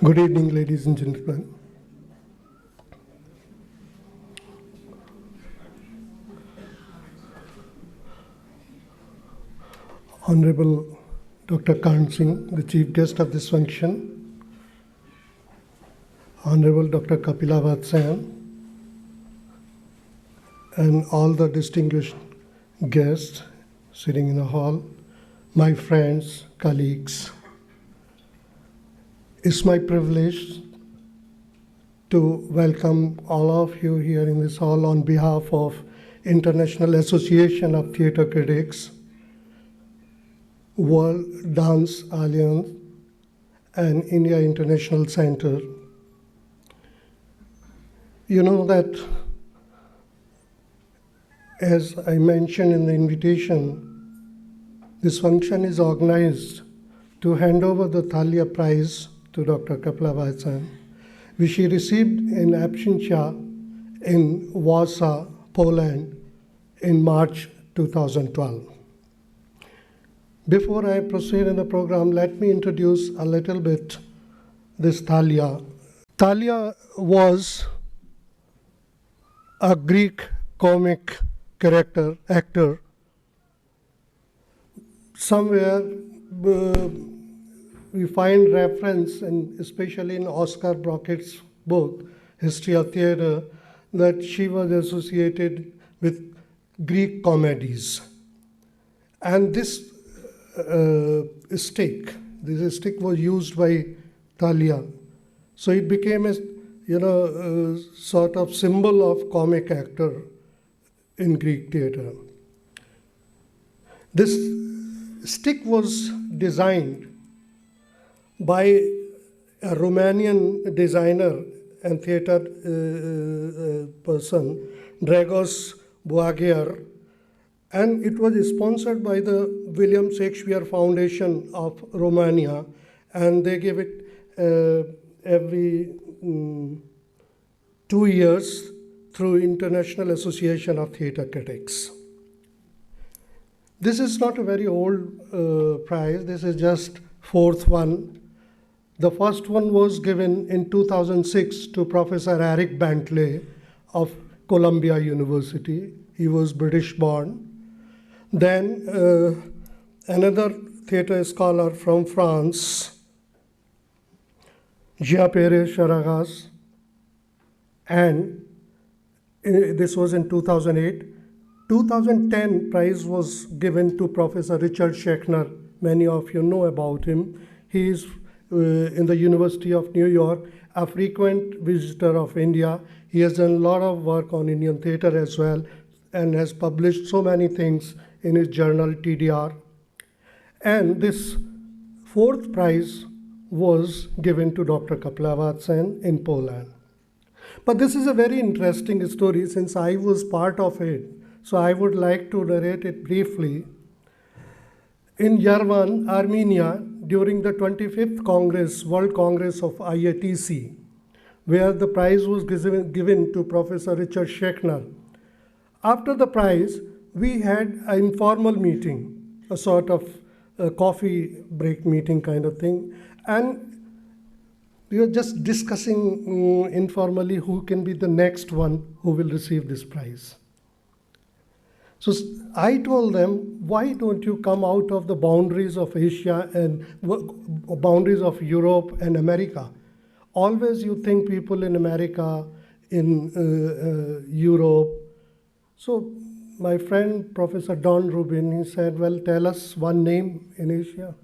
Good evening, ladies and gentlemen. Honorable Dr. Karan Singh, the chief guest of this function, Honorable Dr. Kapila Vatsyayan, and all the distinguished guests sitting in the hall, my friends, colleagues. It's my privilege to welcome all of you here in this hall on behalf of International Association of Theatre Critics, World Dance Alliance, and India International Center. You know that, as I mentioned in the invitation, this function is organized to hand over the Thalia Prize to Dr. Kapila Vatsyayan, which she received in absentia in Warsaw, Poland in March 2012. Before I proceed in the program, let me introduce a little bit this Thalia. Thalia was a Greek comic actor. Somewhere we find reference, and especially in Oscar Brockett's book, History of Theatre, that she was associated with Greek comedies. And this stick was used by Thalia. So it became a sort of symbol of comic actor in Greek theatre. This stick was designed by a Romanian designer and theatre person, Dragos Boaghiar, and it was sponsored by the William Shakespeare Foundation of Romania, and they give it every 2 years through International Association of Theatre Critics. This is not a very old prize. This is just fourth one. The first one was given in 2006 to Professor Eric Bentley of Columbia University. He was British born. Then another theatre scholar from France, Jean-Pierre Charagas, and this was in 2008. 2010 prize was given to Professor Richard Schechner. Many of you know about him. He is in the University of New York, a frequent visitor of India. He has done a lot of work on Indian theatre as well and has published so many things in his journal TDR. And this fourth prize was given to Dr. Kapila Vatsyayan in Poland. But this is a very interesting story since I was part of it. So I would like to narrate it briefly. In Yerevan, Armenia, during the 25th Congress, World Congress of IATC, where the prize was given to Professor Richard Schechner. After the prize, we had an informal meeting, a sort of a coffee break meeting kind of thing, and we were just discussing informally who can be the next one who will receive this prize. So I told them, why don't you come out of the boundaries of Asia and boundaries of Europe and America? Always you think people in America, in Europe. So my friend, Professor Don Rubin, he said, well, tell us one name in Asia,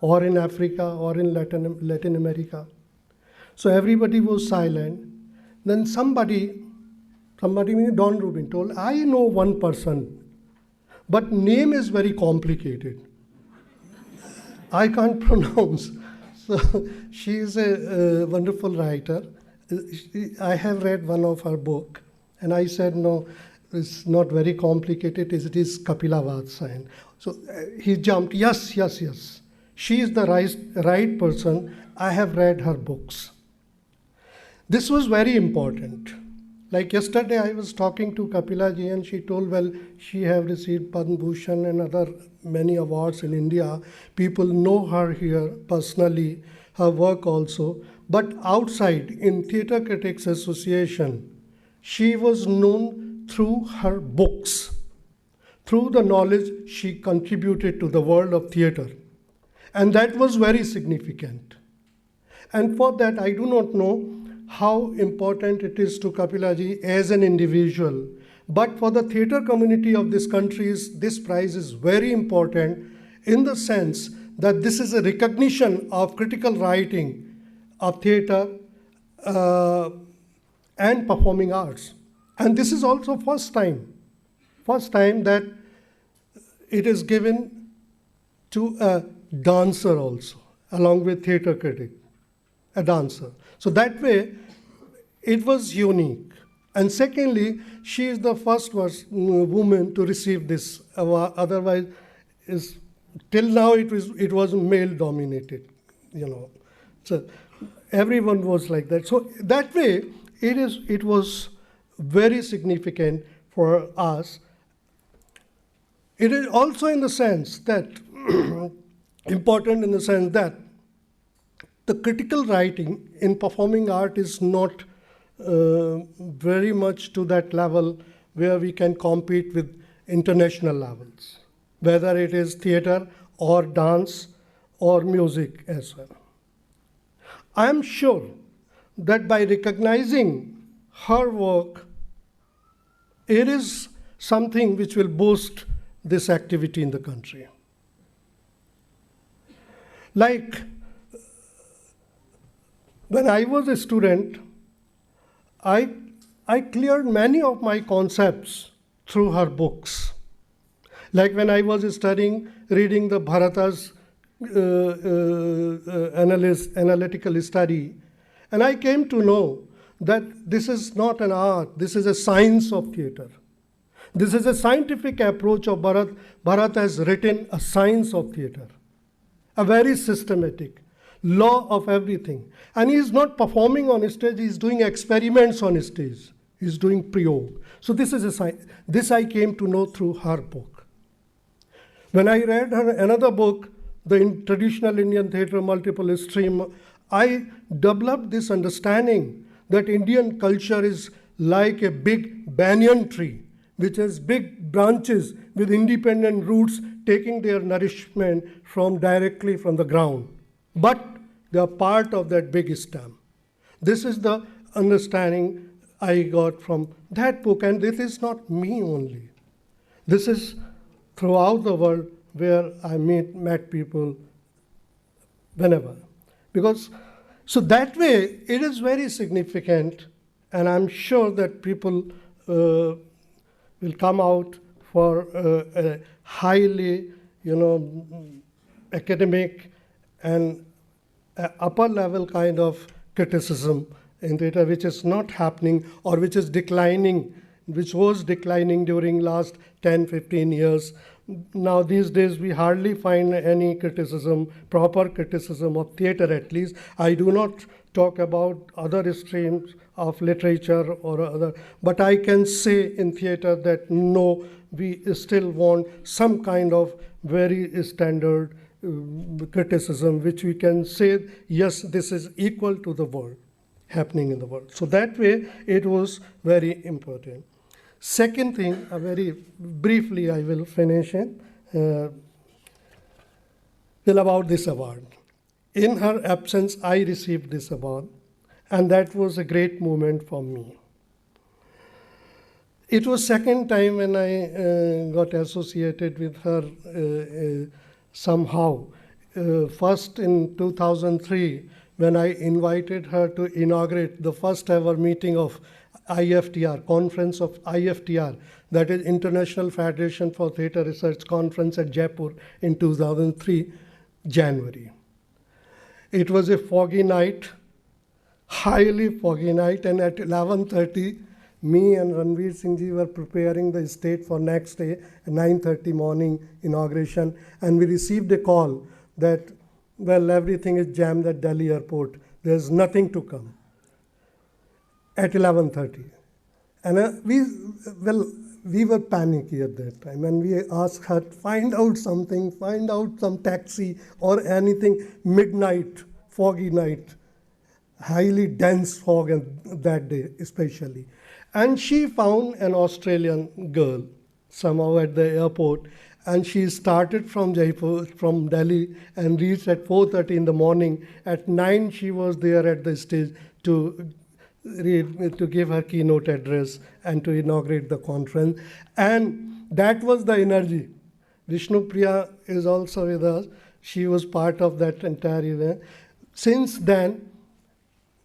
or in Africa, or in Latin America. So everybody was silent. Then somebody meaning Don Rubin, told, I know one person, but name is very complicated. I can't pronounce. So she is a wonderful writer. I have read one of her book, and I said, no, it's not very complicated. It is Kapila Vatsyayan. So he jumped, yes. She is the right person. I have read her books. This was very important. Like yesterday, I was talking to Kapila ji, and she told, well, she have received Padma Bhushan and other many awards in India. People know her here personally. her work also, but outside in Theatre Critics Association, she was known through her books, through the knowledge she contributed to the world of theatre. And that was very significant. And for that, I do not know how important it is to Kapilaji as an individual, but for the theatre community of this country, this prize is very important in the sense that this is a recognition of critical writing of theatre and performing arts. And this is also first time that it is given to a dancer also, along with theatre critic, a dancer. So that way, it was unique. And secondly, she is the first woman to receive this award. Otherwise, till now it was male dominated, So everyone was like that. So that way, it was very significant for us. It is also in the sense that important in the sense that the critical writing in performing art is not very much to that level where we can compete with international levels, whether it is theater or dance or music as well. I am sure that by recognizing her work, it is something which will boost this activity in the country. Like when I was a student, I cleared many of my concepts through her books. Like when I was reading the Bharata's analytical study, and I came to know that this is not an art, this is a science of theatre. This is a scientific approach of Bharat. Bharat has written a science of theatre, a very systematic law of everything. And he is not performing on stage, he is doing experiments on stage. He is doing prayog. So this is a science. This I came to know through her book. When I read her another book, the Traditional Indian Theatre Multiple Stream, I developed this understanding that Indian culture is like a big banyan tree, which has big branches with independent roots taking their nourishment directly from the ground. But they are part of that big stem. This is the understanding I got from that book, and this is not me only. This is throughout the world where I met people whenever. So that way, it is very significant, and I'm sure that people will come out for a highly, academic and upper level kind of criticism in theatre, which is not happening or which is declining, which was declining during last 10, 15 years. Now these days we hardly find any criticism, proper criticism of theatre at least. I do not talk about other streams of literature or other, but I can say in theatre that no, we still want some kind of very standard criticism, which we can say, yes, this is equal to the world, happening in the world. So that way, it was very important. Second thing, very briefly I will finish it, about this award. In her absence, I received this award, and that was a great moment for me. It was second time when I got associated with her somehow. First in 2003, when I invited her to inaugurate the first ever meeting of IFTR, conference of IFTR, that is International Federation for Theatre Research Conference at Jaipur in 2003, January. It was a foggy night, highly foggy night, and at 11:30, me and Ranveer Singh ji were preparing the stage for next day, 9:30 morning inauguration, and we received a call that, well, everything is jammed at Delhi airport. There's nothing to come at 11:30. And we were panicky at that time, and we asked her, find out something, find out some taxi or anything, midnight, foggy night, highly dense fog and that day especially. And she found an Australian girl somehow at the airport, and she started from Jaipur, from Delhi, and reached at 4:30 in the morning. At 9 she was there at the stage to give her keynote address and to inaugurate the conference. And that was the energy. Vishnu Priya is also with us. She was part of that entire event. Since then,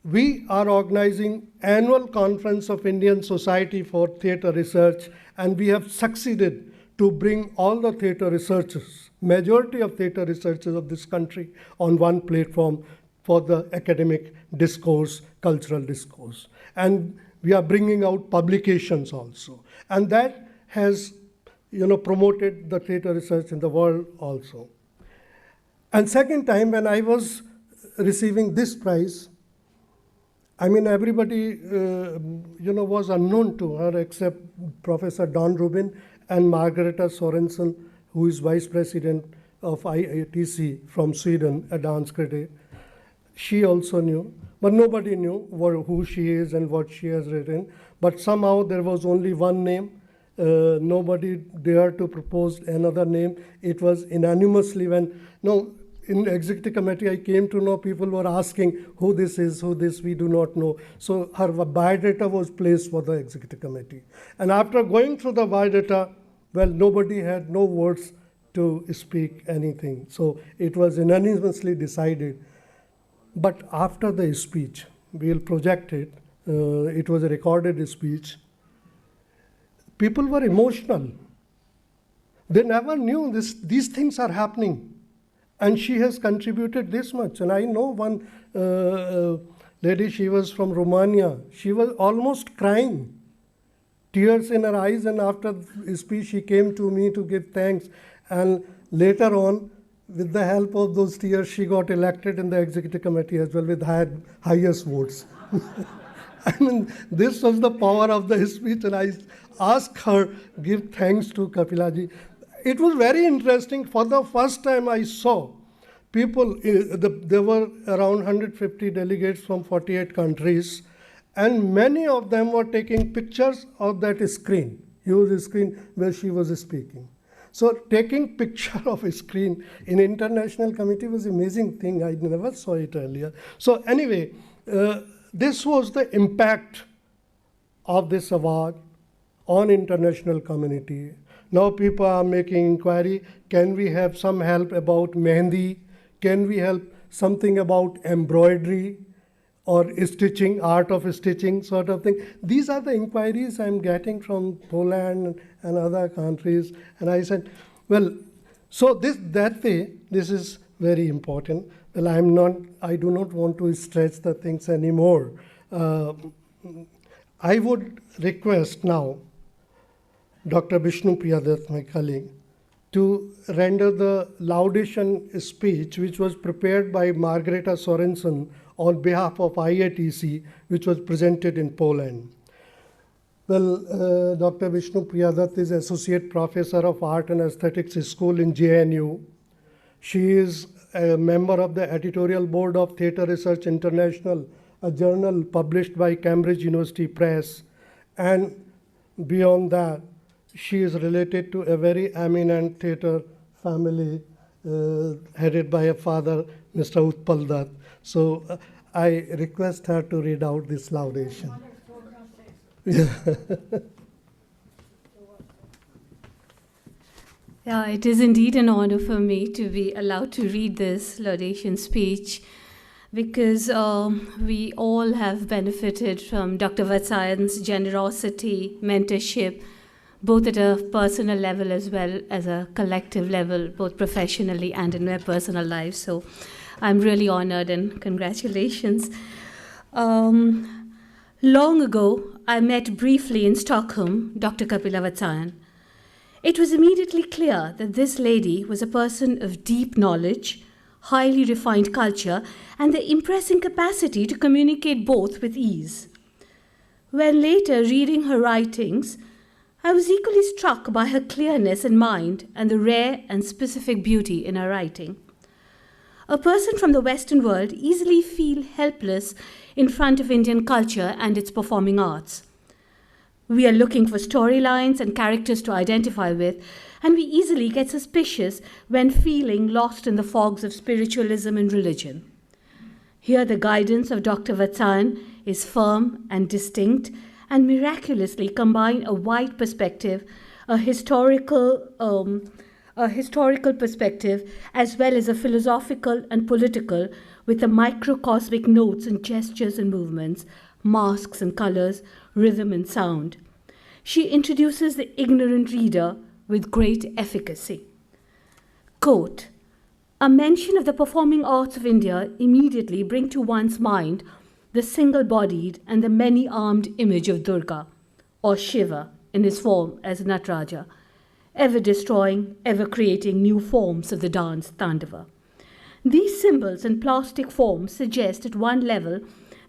we are organizing annual conference of Indian Society for Theatre Research, and we have succeeded to bring all the theatre researchers, majority of theatre researchers of this country, on one platform for the academic discourse, cultural discourse. And we are bringing out publications also. And that has promoted the theatre research in the world also. And second time when I was receiving this prize, I mean, everybody, was unknown to her except Professor Don Rubin and Margareta Sorensen, who is Vice President of ICCR from Sweden, a dance critic. She also knew, but nobody knew who she is and what she has written. But somehow there was only one name. Nobody dared to propose another name. It was unanimously in the executive committee, I came to know people were asking who this is, we do not know. So her biodata was placed for the executive committee. And after going through the biodata, well, nobody had no words to speak anything. So it was unanimously decided. But after the speech, we'll project it. It was a recorded speech. People were emotional. They never knew these things are happening. And she has contributed this much. And I know one lady, she was from Romania. She was almost crying, tears in her eyes. And after the speech, she came to me to give thanks. And later on, with the help of those tears, she got elected in the executive committee as well with highest votes. I mean, this was the power of the speech. And I asked her, give thanks to Kapilaji. It was very interesting. For the first time I saw people, there were around 150 delegates from 48 countries, and many of them were taking pictures of that screen, huge screen where she was speaking. So taking picture of a screen in international committee was an amazing thing. I never saw it earlier. So anyway, this was the impact of this award on international community. Now people are making inquiry, can we have some help about Mehndi? Can we help something about embroidery or stitching, art of stitching sort of thing? These are the inquiries I'm getting from Poland and other countries. And I said, well, so that way, this is very important. Well, I do not want to stretch the things anymore. I would request now Dr. Vishnu Priya, my colleague, to render the laudation speech, which was prepared by Margareta Sorensen on behalf of IATC, which was presented in Poland. Well, Dr. Vishnu Priyadat is Associate Professor of Art and Aesthetics School in JNU. She is a member of the editorial board of Theatre Research International, a journal published by Cambridge University Press. And beyond that, she is related to a very eminent theatre family headed by her father, Mr. Utpal Dutt. So I request her to read out this laudation. Yeah. Yeah, it is indeed an honor for me to be allowed to read this laudation speech, because we all have benefited from Dr. Vatsyayan's generosity, mentorship, both at a personal level as well as a collective level, both professionally and in their personal lives. So I'm really honored, and congratulations. Long ago, I met briefly in Stockholm Dr. Kapila Vatsyayan. It was immediately clear that this lady was a person of deep knowledge, highly refined culture, and the impressive capacity to communicate both with ease. When later reading her writings, I was equally struck by her clearness in mind and the rare and specific beauty in her writing. A person from the Western world easily feels helpless in front of Indian culture and its performing arts. We are looking for storylines and characters to identify with, and we easily get suspicious when feeling lost in the fogs of spiritualism and religion. Here, the guidance of Dr. Vatsyayan is firm and distinct and miraculously combine a wide perspective, a historical perspective, as well as a philosophical and political, with the microcosmic notes and gestures and movements, masks and colors, rhythm and sound. She introduces the ignorant reader with great efficacy. Quote, "A mention of the performing arts of India immediately bring to one's mind the single-bodied and the many-armed image of Durga, or Shiva in his form as Nataraja, ever destroying, ever creating new forms of the dance Tandava. These symbols and plastic forms suggest at one level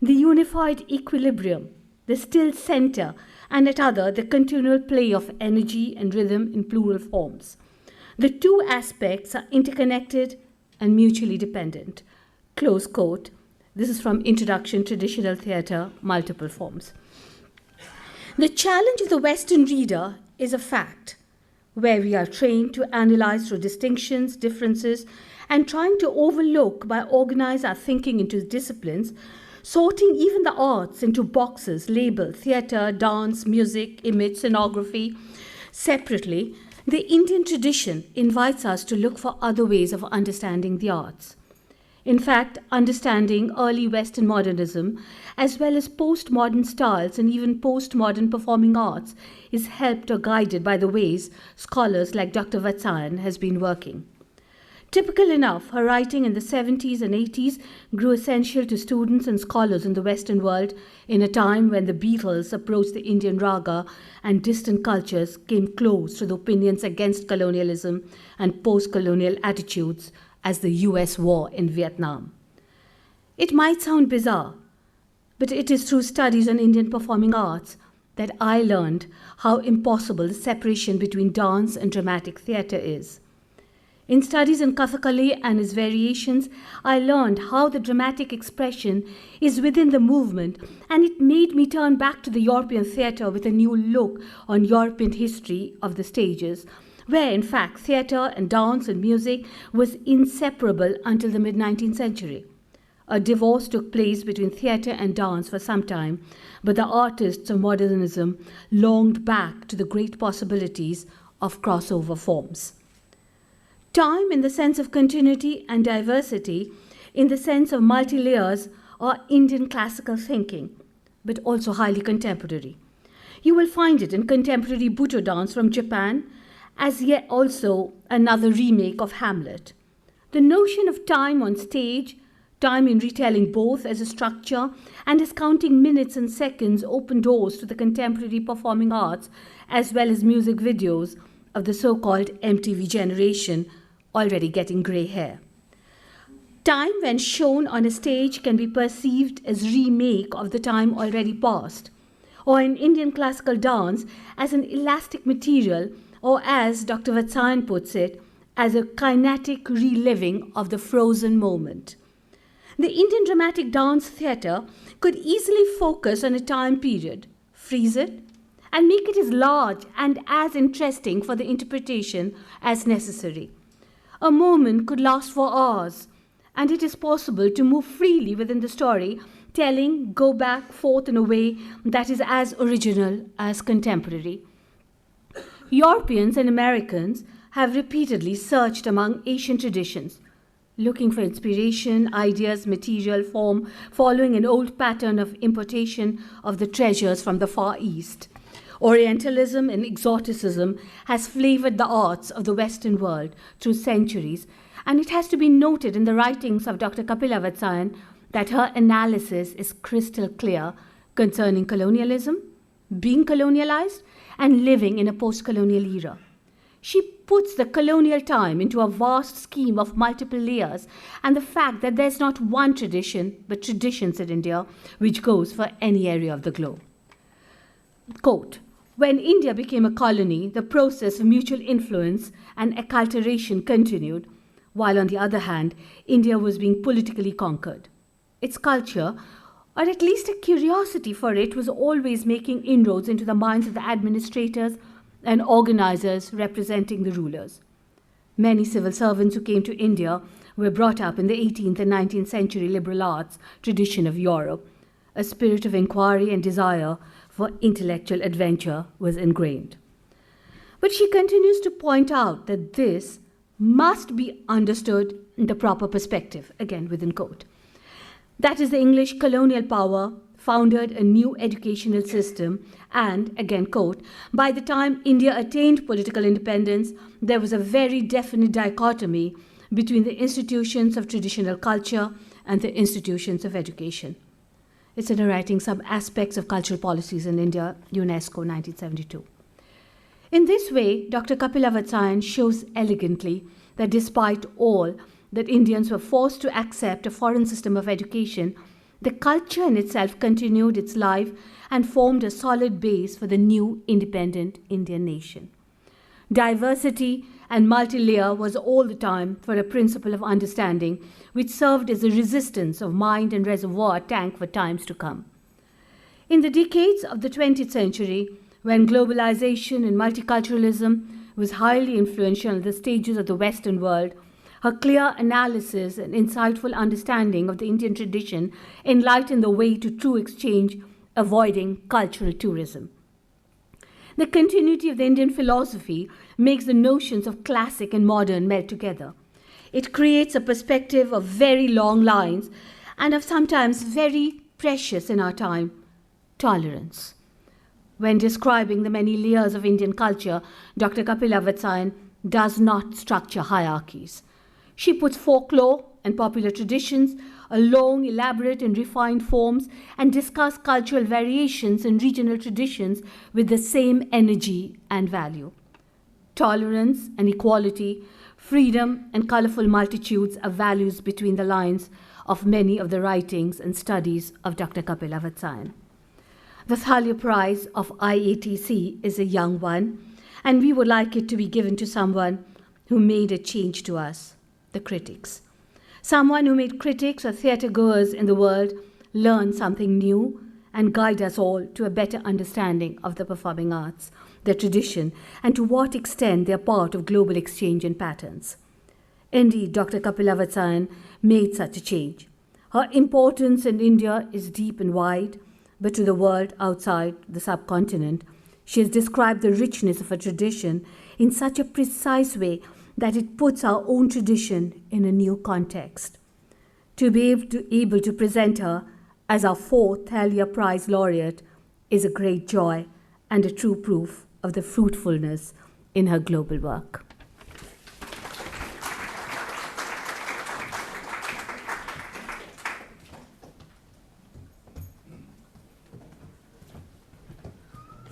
the unified equilibrium, the still center, and at other the continual play of energy and rhythm in plural forms. The two aspects are interconnected and mutually dependent." Close quote. This is from Introduction Traditional Theatre, Multiple Forms. The challenge of the Western reader is a fact, where we are trained to analyze through distinctions, differences, and trying to overlook by organize our thinking into disciplines, sorting even the arts into boxes labeled theatre, dance, music, image, scenography separately. The Indian tradition invites us to look for other ways of understanding the arts. In fact, understanding early Western modernism, as well as postmodern styles and even postmodern performing arts, is helped or guided by the ways scholars like Dr. Vatsyayan has been working. Typical enough, her writing in the 70s and 80s grew essential to students and scholars in the Western world in a time when the Beatles approached the Indian raga and distant cultures came close to the opinions against colonialism and post-colonial attitudes as the US war in Vietnam. It might sound bizarre, but it is through studies on Indian performing arts that I learned how impossible the separation between dance and dramatic theatre is. In studies in Kathakali and its variations, I learned how the dramatic expression is within the movement, and it made me turn back to the European theatre with a new look on European history of the stages, where in fact theatre and dance and music was inseparable until the mid-19th century. A divorce took place between theatre and dance for some time, but the artists of modernism longed back to the great possibilities of crossover forms. Time in the sense of continuity and diversity, in the sense of multi-layers, are Indian classical thinking, but also highly contemporary. You will find it in contemporary Buto dance from Japan, as yet also another remake of Hamlet. The notion of time on stage, time in retelling both as a structure and as counting minutes and seconds open doors to the contemporary performing arts as well as music videos of the so-called MTV generation, already getting grey hair. Time when shown on a stage can be perceived as remake of the time already past, or in Indian classical dance as an elastic material, or as Dr. Vatsyayan puts it, as a kinetic reliving of the frozen moment. The Indian dramatic dance theatre could easily focus on a time period, freeze it, and make it as large and as interesting for the interpretation as necessary. A moment could last for hours, and it is possible to move freely within the story, telling, go back, forth in a way that is as original as contemporary. Europeans and Americans have repeatedly searched among Asian traditions, looking for inspiration, ideas, material, form, following an old pattern of importation of the treasures from the Far East. Orientalism and exoticism has flavored the arts of the Western world through centuries, and it has to be noted in the writings of Dr. Kapila Vatsyayan that her analysis is crystal clear concerning colonialism, being colonialized, and living in a post-colonial era. She puts the colonial time into a vast scheme of multiple layers and the fact that there's not one tradition, but traditions in India, which goes for any area of the globe. Quote, "When India became a colony, the process of mutual influence and acculturation continued, while on the other hand, India was being politically conquered. Its culture, or at least a curiosity for it, was always making inroads into the minds of the administrators and organizers representing the rulers. Many civil servants who came to India were brought up in the 18th and 19th century liberal arts tradition of Europe. A spirit of inquiry and desire for intellectual adventure was ingrained. But she continues to point out that this must be understood in the proper perspective, again within quote. That is, the English colonial power founded a new educational system and, again quote, by the time India attained political independence, there was a very definite dichotomy between the institutions of traditional culture and the institutions of education. It's narrating some aspects of cultural policies in India, UNESCO, 1972. In this way, Dr. Kapila Vatsyayan shows elegantly that despite all that Indians were forced to accept a foreign system of education, the culture in itself continued its life and formed a solid base for the new independent Indian nation. Diversity and multi-layer was all the time for a principle of understanding which served as a resistance of mind and reservoir tank for times to come. In the decades of the 20th century, when globalization and multiculturalism was highly influential on the stages of the Western world, her clear analysis and insightful understanding of the Indian tradition enlightened the way to true exchange, avoiding cultural tourism. The continuity of the Indian philosophy makes the notions of classic and modern meld together. It creates a perspective of very long lines and of sometimes very precious in our time, tolerance. When describing the many layers of Indian culture, Dr. Kapila Vatsyayan does not structure hierarchies. She puts folklore and popular traditions along elaborate and refined forms and discuss cultural variations and regional traditions with the same energy and value. Tolerance and equality, freedom and colorful multitudes are values between the lines of many of the writings and studies of Dr. Kapila Vatsyayan. The Thalia Prize of IATC is a young one, and we would like it to be given to someone who made a change to us, the critics. Someone who made critics or theatre goers in the world learn something new and guide us all to a better understanding of the performing arts, their tradition, and to what extent they are part of global exchange and patterns. Indeed, Dr. Kapila Vatsyayan made such a change. Her importance in India is deep and wide, but to the world outside the subcontinent, she has described the richness of her tradition in such a precise way that it puts our own tradition in a new context. To be able to present her as our fourth Thalia Prize laureate is a great joy and a true proof of the fruitfulness in her global work.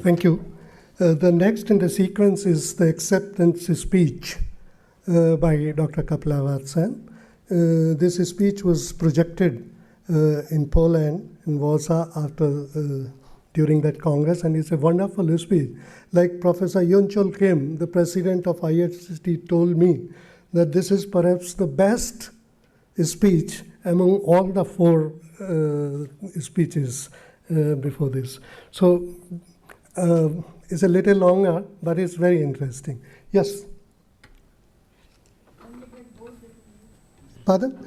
Thank you. The next in the sequence is the acceptance speech by Dr. Kapila Vatsyayan. This speech was projected in Poland, in Warsaw, during that Congress, and it's a wonderful speech. Like Professor Yunchol Kim, the president of ICCR, told me that this is perhaps the best speech among all the four speeches before this. So it's a little longer, but it's very interesting. Yes? Pardon?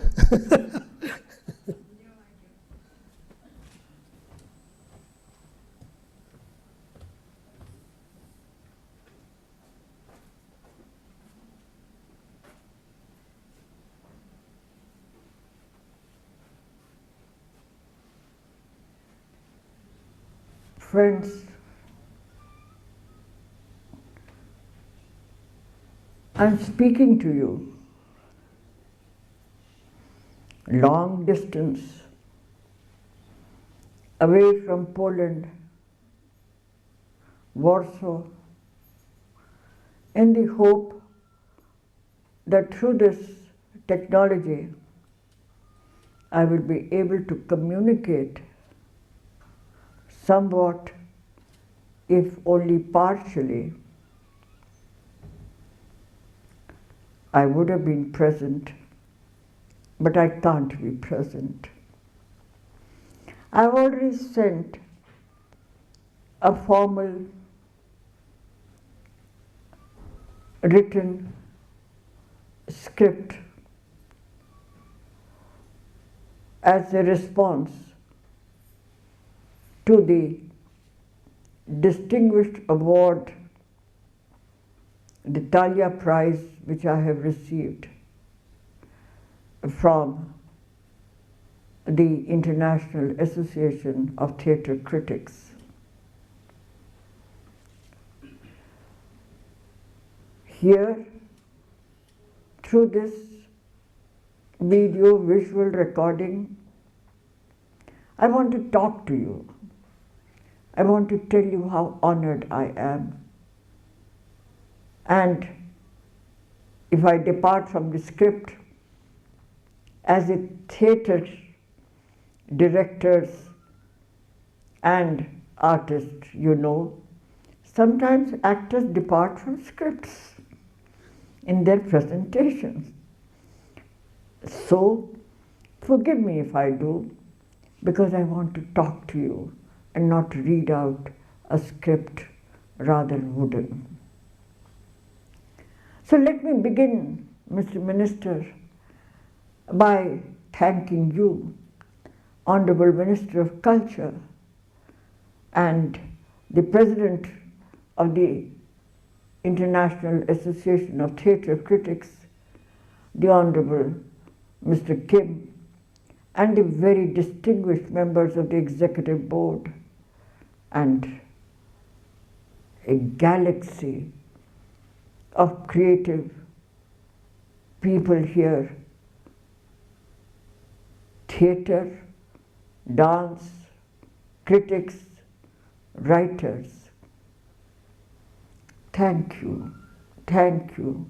Friends, I'm speaking to you long distance away from Poland, Warsaw, in the hope that through this technology I will be able to communicate somewhat, if only partially, I would have been present, but I can't be present. I've already sent a formal written script as a response to the distinguished award, the Thalia Prize, which I have received from the International Association of Theatre Critics. Here, through this video visual recording, I want to talk to you. I want to tell you how honored I am. And if I depart from the script, as a theatre directors and artists, you know, sometimes actors depart from scripts in their presentations. So, forgive me if I do, because I want to talk to you and not read out a script rather wooden. So let me begin, Mr. Minister, by thanking you, Honorable Minister of Culture, and the President of the International Association of Theatre Critics, the Honorable Mr. Kim, and the very distinguished members of the Executive Board, and a galaxy of creative people here, theatre, dance, critics, writers. Thank you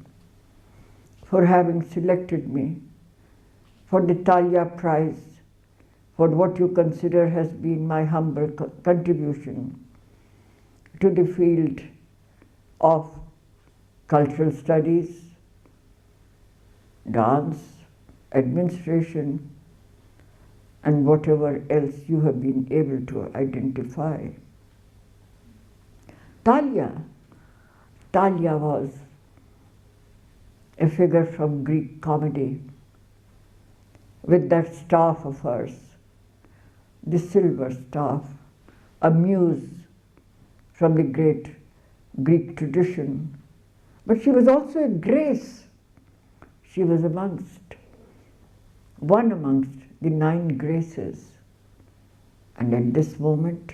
for having selected me for the Thalia Prize, for what you consider has been my humble contribution to the field of cultural studies, dance, administration, and whatever else you have been able to identify. Thalia was a figure from Greek comedy with that staff of hers, the silver staff, a muse from the great Greek tradition. But she was also a grace. She was one amongst the 9 graces. And at this moment,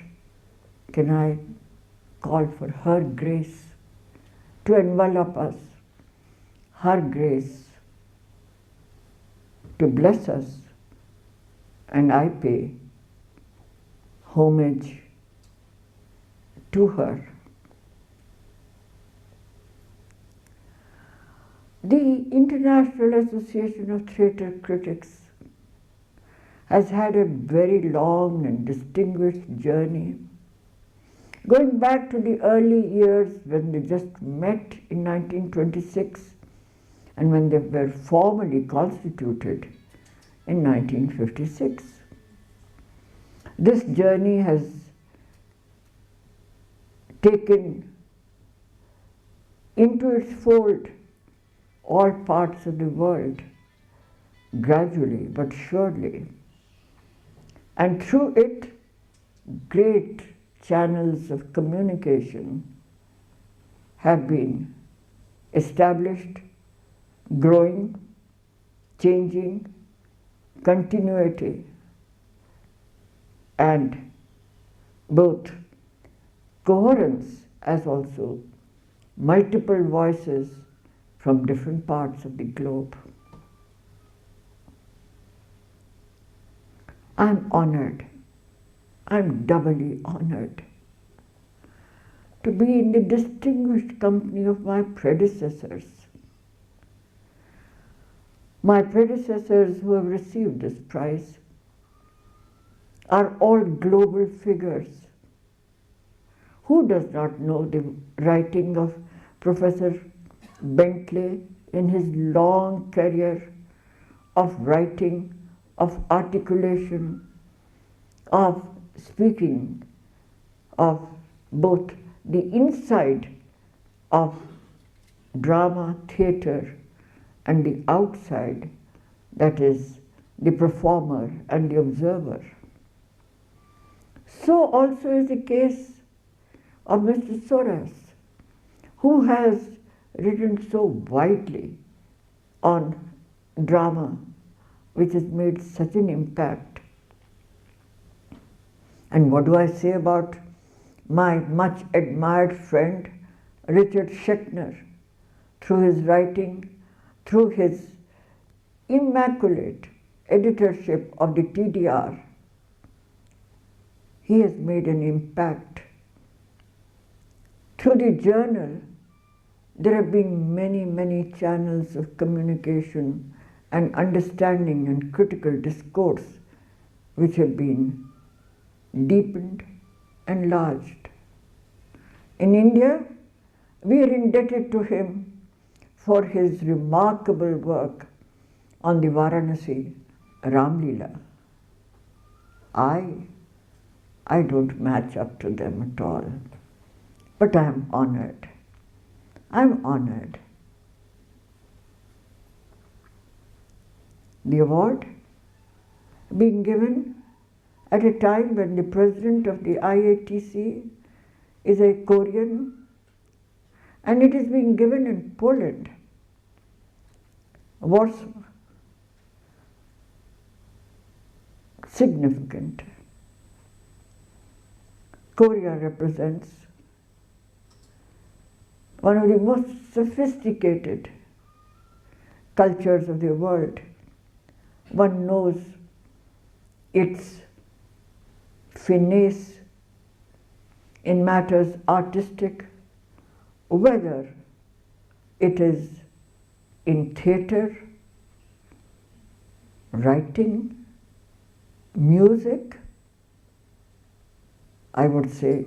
can I call for her grace to envelop us, her grace to bless us, and I pay homage to her. The International Association of Theatre Critics has had a very long and distinguished journey, going back to the early years when they just met in 1926 and when they were formally constituted in 1956. This journey has taken into its fold all parts of the world, gradually but surely. And through it, great channels of communication have been established, growing, changing, continuity, and both coherence as also multiple voices from different parts of the globe. I'm honored, I'm doubly honored to be in the distinguished company of my predecessors. My predecessors who have received this prize are all global figures. Who does not know the writing of Professor Bentley in his long career of writing, of articulation, of speaking, of both the inside of drama, theatre, and the outside, that is, the performer and the observer. So also is the case of Mr. Soros, who has written so widely on drama, which has made such an impact. And what do I say about my much admired friend Richard Schechner, through his writing, through his immaculate editorship of the TDR, he has made an impact. Through the journal, there have been many, many channels of communication and understanding and critical discourse which have been deepened, enlarged. In India, we are indebted to him for his remarkable work on the Varanasi Ramlila. I don't match up to them at all, but I am honored. I'm honored. The award being given at a time when the president of the IATC is a Korean, and it is being given in Poland, Warsaw. Significant. Korea represents one of the most sophisticated cultures of the world. One knows its finesse in matters artistic, whether it is in theatre, writing, music, I would say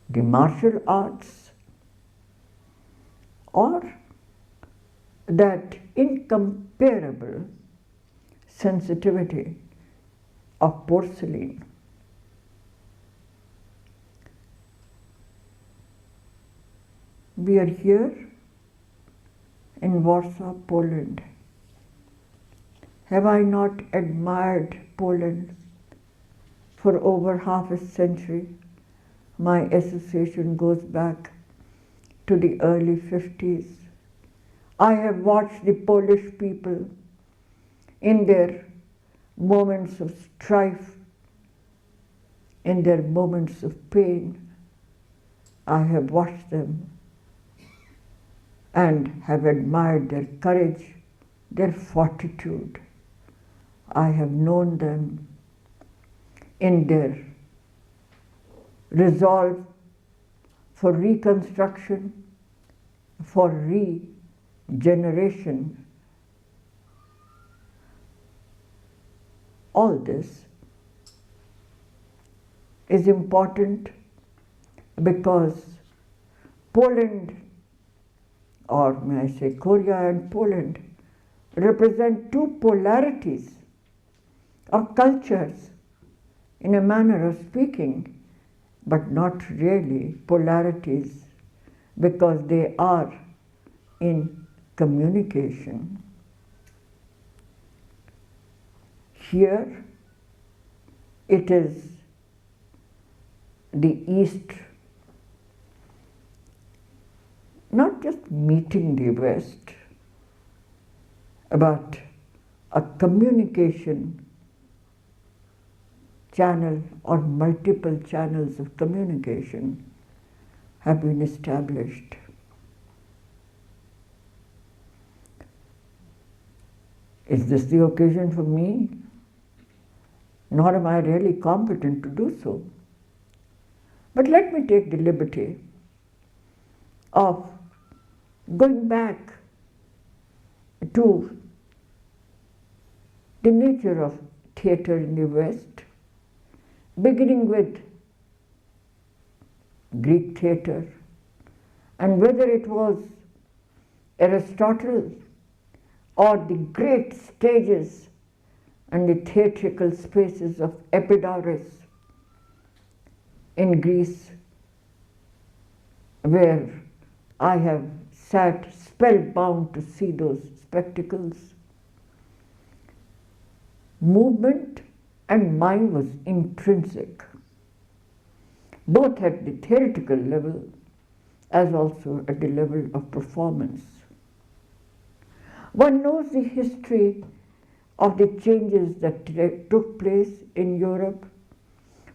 the martial arts, or that incomparable sensitivity of porcelain. We are here in Warsaw, Poland. Have I not admired Poland for over half a century? My association goes back to the early 50s. I have watched the Polish people in their moments of strife, in their moments of pain. I have watched them and have admired their courage, their fortitude. I have known them in their resolve for reconstruction, for regeneration. All this is important because Poland, or may I say Korea and Poland, represent two polarities of cultures in a manner of speaking, but not really polarities because they are in communication. Here it is the East not just meeting the West, but a communication channel or multiple channels of communication have been established. Is this the occasion for me? Nor am I really competent to do so. But let me take the liberty of going back to the nature of theatre in the West, beginning with Greek theatre, and whether it was Aristotle, or the great stages and the theatrical spaces of Epidaurus in Greece, where I have sat spellbound to see those spectacles. Movement and mind was intrinsic, both at the theoretical level as also at the level of performance. One knows the history of the changes that took place in Europe,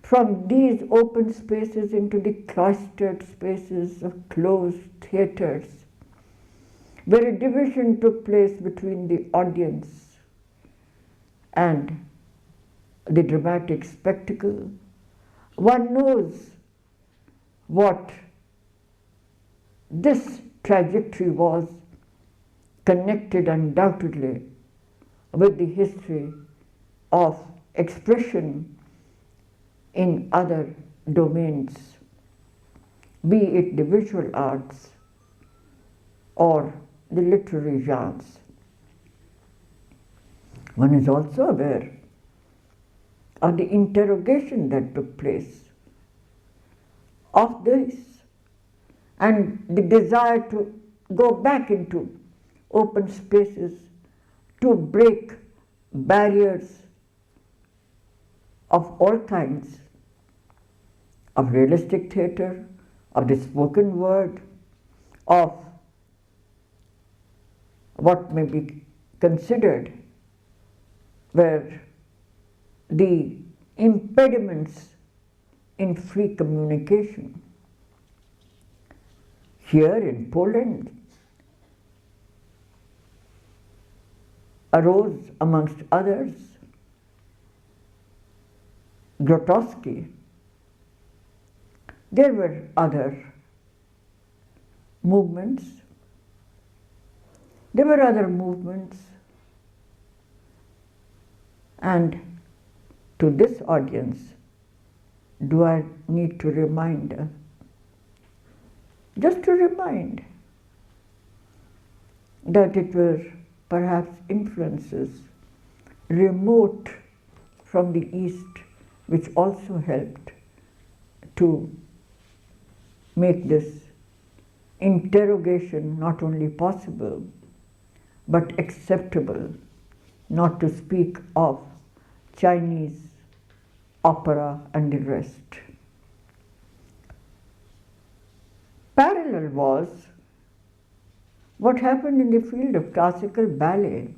from these open spaces into the cloistered spaces of closed theatres, where a division took place between the audience and the dramatic spectacle. One knows what this trajectory was, connected undoubtedly with the history of expression in other domains, be it the visual arts or the literary genres. One is also aware of the interrogation that took place of this and the desire to go back into open spaces to break barriers of all kinds, of realistic theatre, of the spoken word, of what may be considered were the impediments in free communication. Here in Poland arose, amongst others, Grotowski. There were other movements. And to this audience, do I need to remind? Just to remind that it were perhaps influences remote from the East which also helped to make this interrogation not only possible but acceptable, not to speak of Chinese opera and the rest. Parallel was what happened in the field of classical ballet,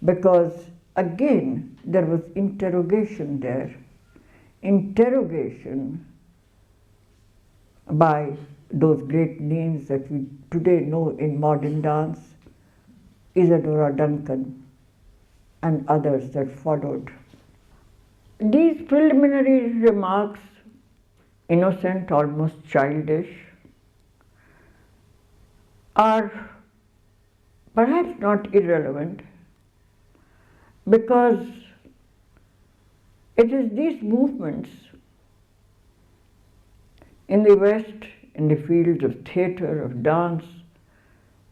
because again there was interrogation there, interrogation by those great names that we today know in modern dance, Isadora Duncan and others that followed. These preliminary remarks, innocent, almost childish, are perhaps not irrelevant, because it is these movements in the West, in the fields of theatre, of dance,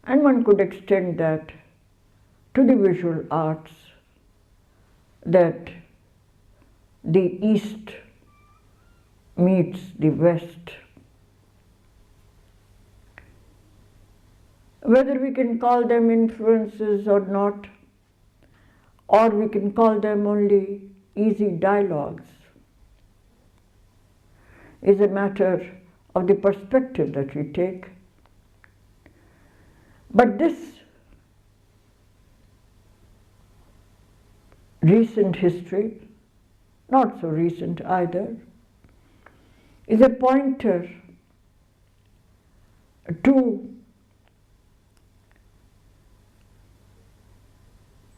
and one could extend that to the visual arts, that the East meets the West. Whether we can call them influences or not, or we can call them only easy dialogues, is a matter of the perspective that we take. But this recent history, not so recent either, is a pointer to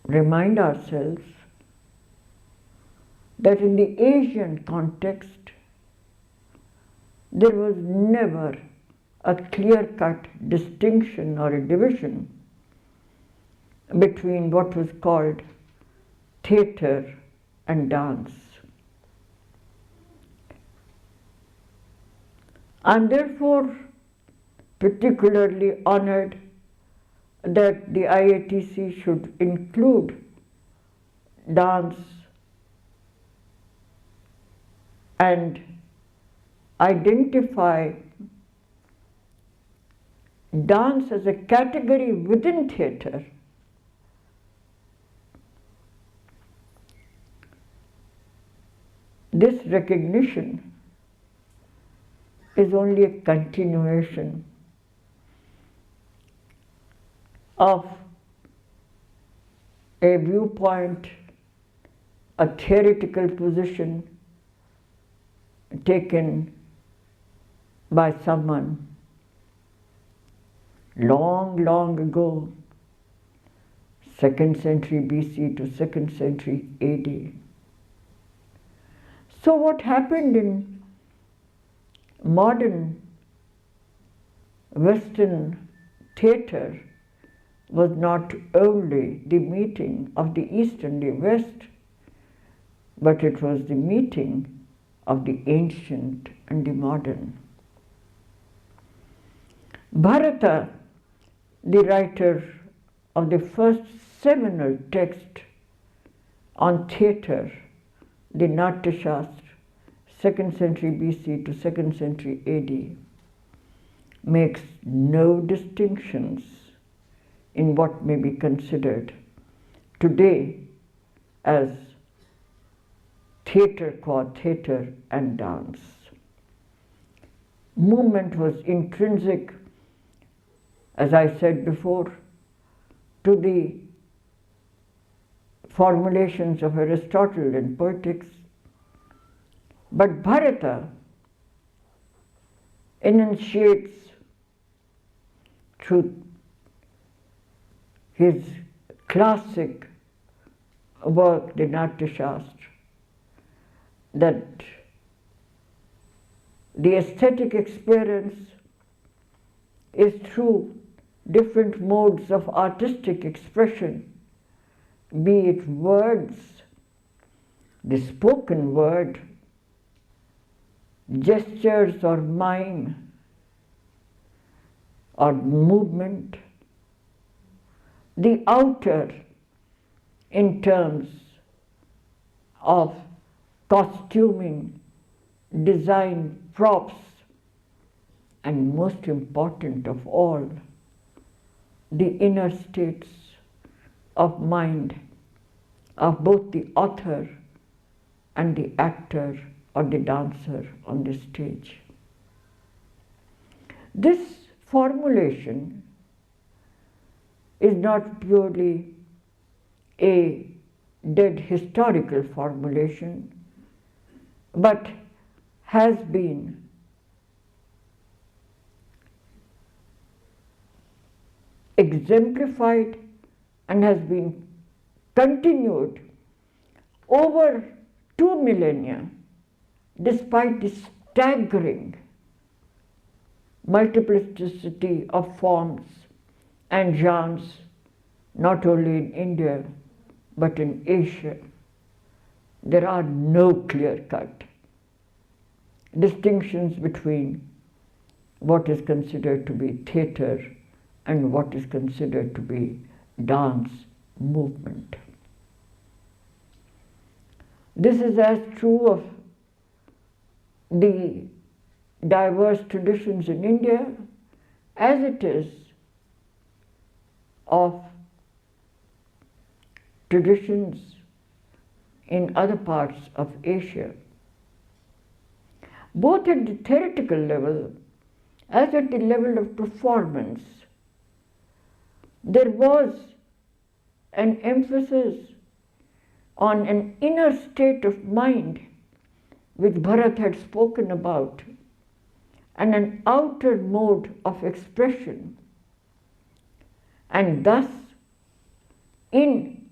remind ourselves that in the Asian context, there was never a clear-cut distinction or a division between what was called theatre and dance. I'm therefore particularly honored that the IATC should include dance and identify dance as a category within theatre. This recognition is only a continuation of a viewpoint, a theoretical position taken by someone long, long ago, 2nd century BC to 2nd century AD. So what happened in modern Western theatre was not only the meeting of the East and the West, but it was the meeting of the ancient and the modern. Bharata, the writer of the first seminal text on theatre, the Natya Shastra, 2nd century BC to 2nd century AD, makes no distinctions in what may be considered today as theatre, qua theatre and dance. Movement was intrinsic, as I said before, to the formulations of Aristotle in Poetics. But Bharata enunciates through his classic work, the Natya Shastra, that the aesthetic experience is through different modes of artistic expression, be it words, the spoken word, gestures or mime, or movement, the outer in terms of costuming, design, props, and most important of all, the inner states of mind of both the author and the actor or the dancer on the stage. This formulation is not purely a dead historical formulation, but has been exemplified and has been continued over 2 millennia, despite the staggering multiplicity of forms and genres, not only in India, but in Asia. There are no clear-cut distinctions between what is considered to be theatre and what is considered to be dance movement. This is as true of the diverse traditions in India as it is of traditions in other parts of Asia. Both at the theoretical level as at the level of performance, there was an emphasis on an inner state of mind which Bharat had spoken about, and an outer mode of expression. And thus, in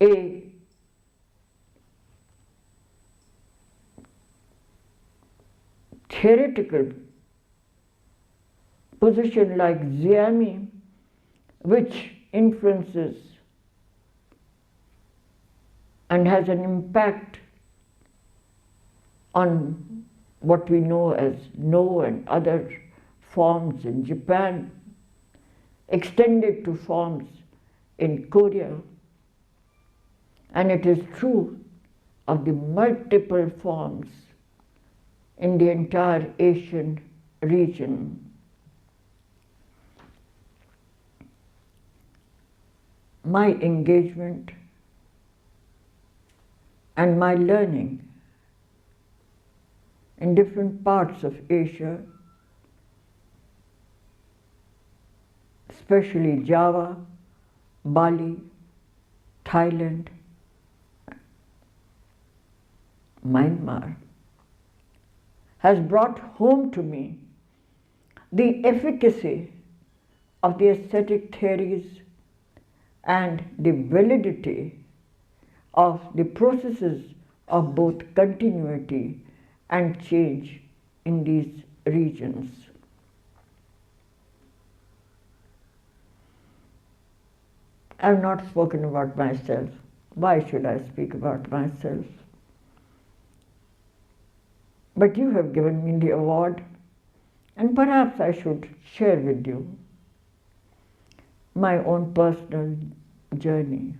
a theoretical position like Xiami, which influences and has an impact on what we know as No and other forms in Japan, extended to forms in Korea, and it is true of the multiple forms in the entire Asian region. My engagement and my learning in different parts of Asia, especially Java, Bali, Thailand, Myanmar, has brought home to me the efficacy of the aesthetic theories and the validity of the processes of both continuity and change in these regions. I have not spoken about myself. Why should I speak about myself? But you have given me the award, and perhaps I should share with you my own personal journey.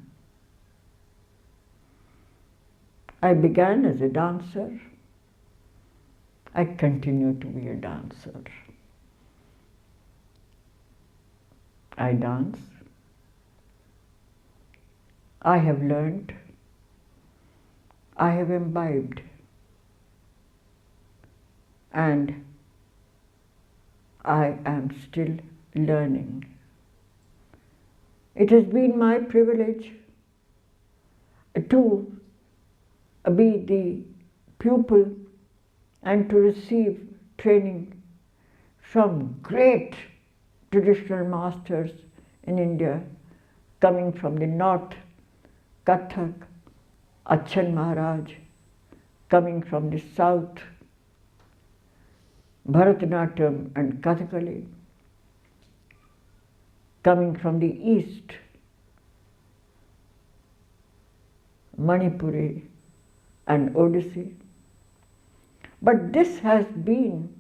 I began as a dancer. I continue to be a dancer. I dance. I have learned. I have imbibed. And I am still learning. It has been my privilege to be the pupil and to receive training from great traditional masters in India, coming from the north, Kathak, Achan Maharaj, coming from the south, Bharatanatyam and Kathakali, coming from the east, Manipuri and Odissi. But this has been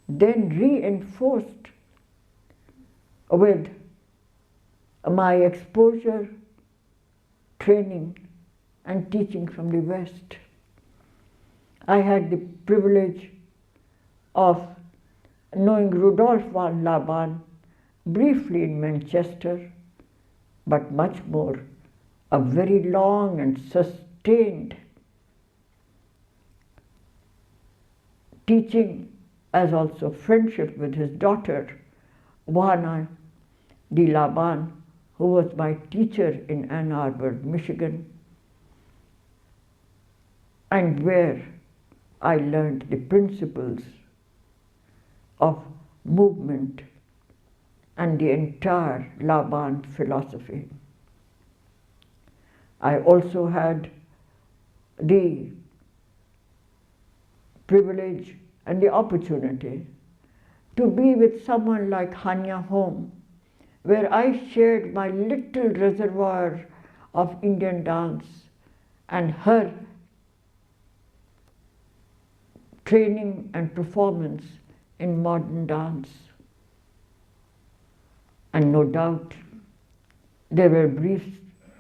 then reinforced with my exposure, training and teaching from the West. I had the privilege of knowing Rudolf von Laban briefly in Manchester, but much more a very long and sustained teaching, as also friendship with his daughter, Johanna de Laban, who was my teacher in Ann Arbor, Michigan, and where I learned the principles of movement and the entire Laban philosophy. I also had the privilege and the opportunity to be with someone like Hanya Home, where I shared my little reservoir of Indian dance and her training and performance in modern dance. And no doubt there were brief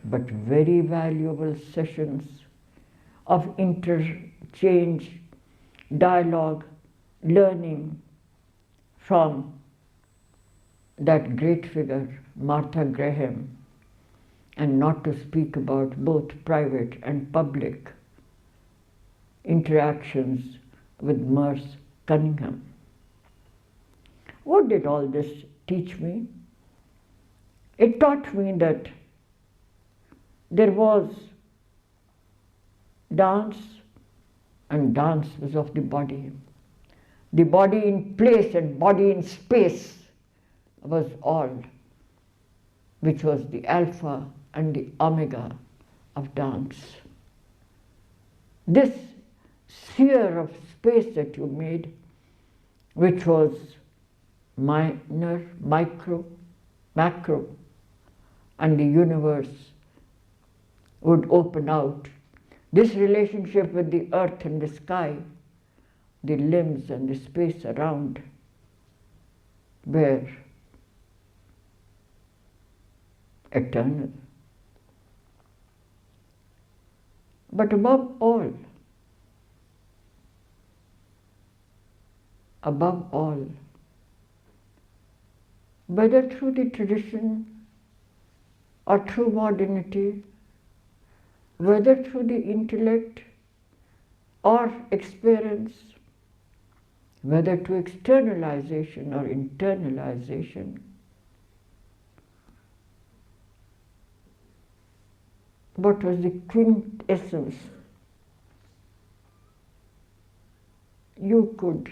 but very valuable sessions of interchange, dialogue, learning from that great figure, Martha Graham, and not to speak about both private and public interactions with Merce Cunningham. What did all this teach me? It taught me that there was dance, and dance was of the body. The body in place and body in space was all, which was the alpha and the omega of dance. This sphere of space that you made, which was minor, micro, macro, and the universe would open out. This relationship with the earth and the sky the limbs and the space around were eternal. But above all, whether through the tradition or through modernity, whether through the intellect or experience, whether to externalization or internalization, what was the quintessence? You could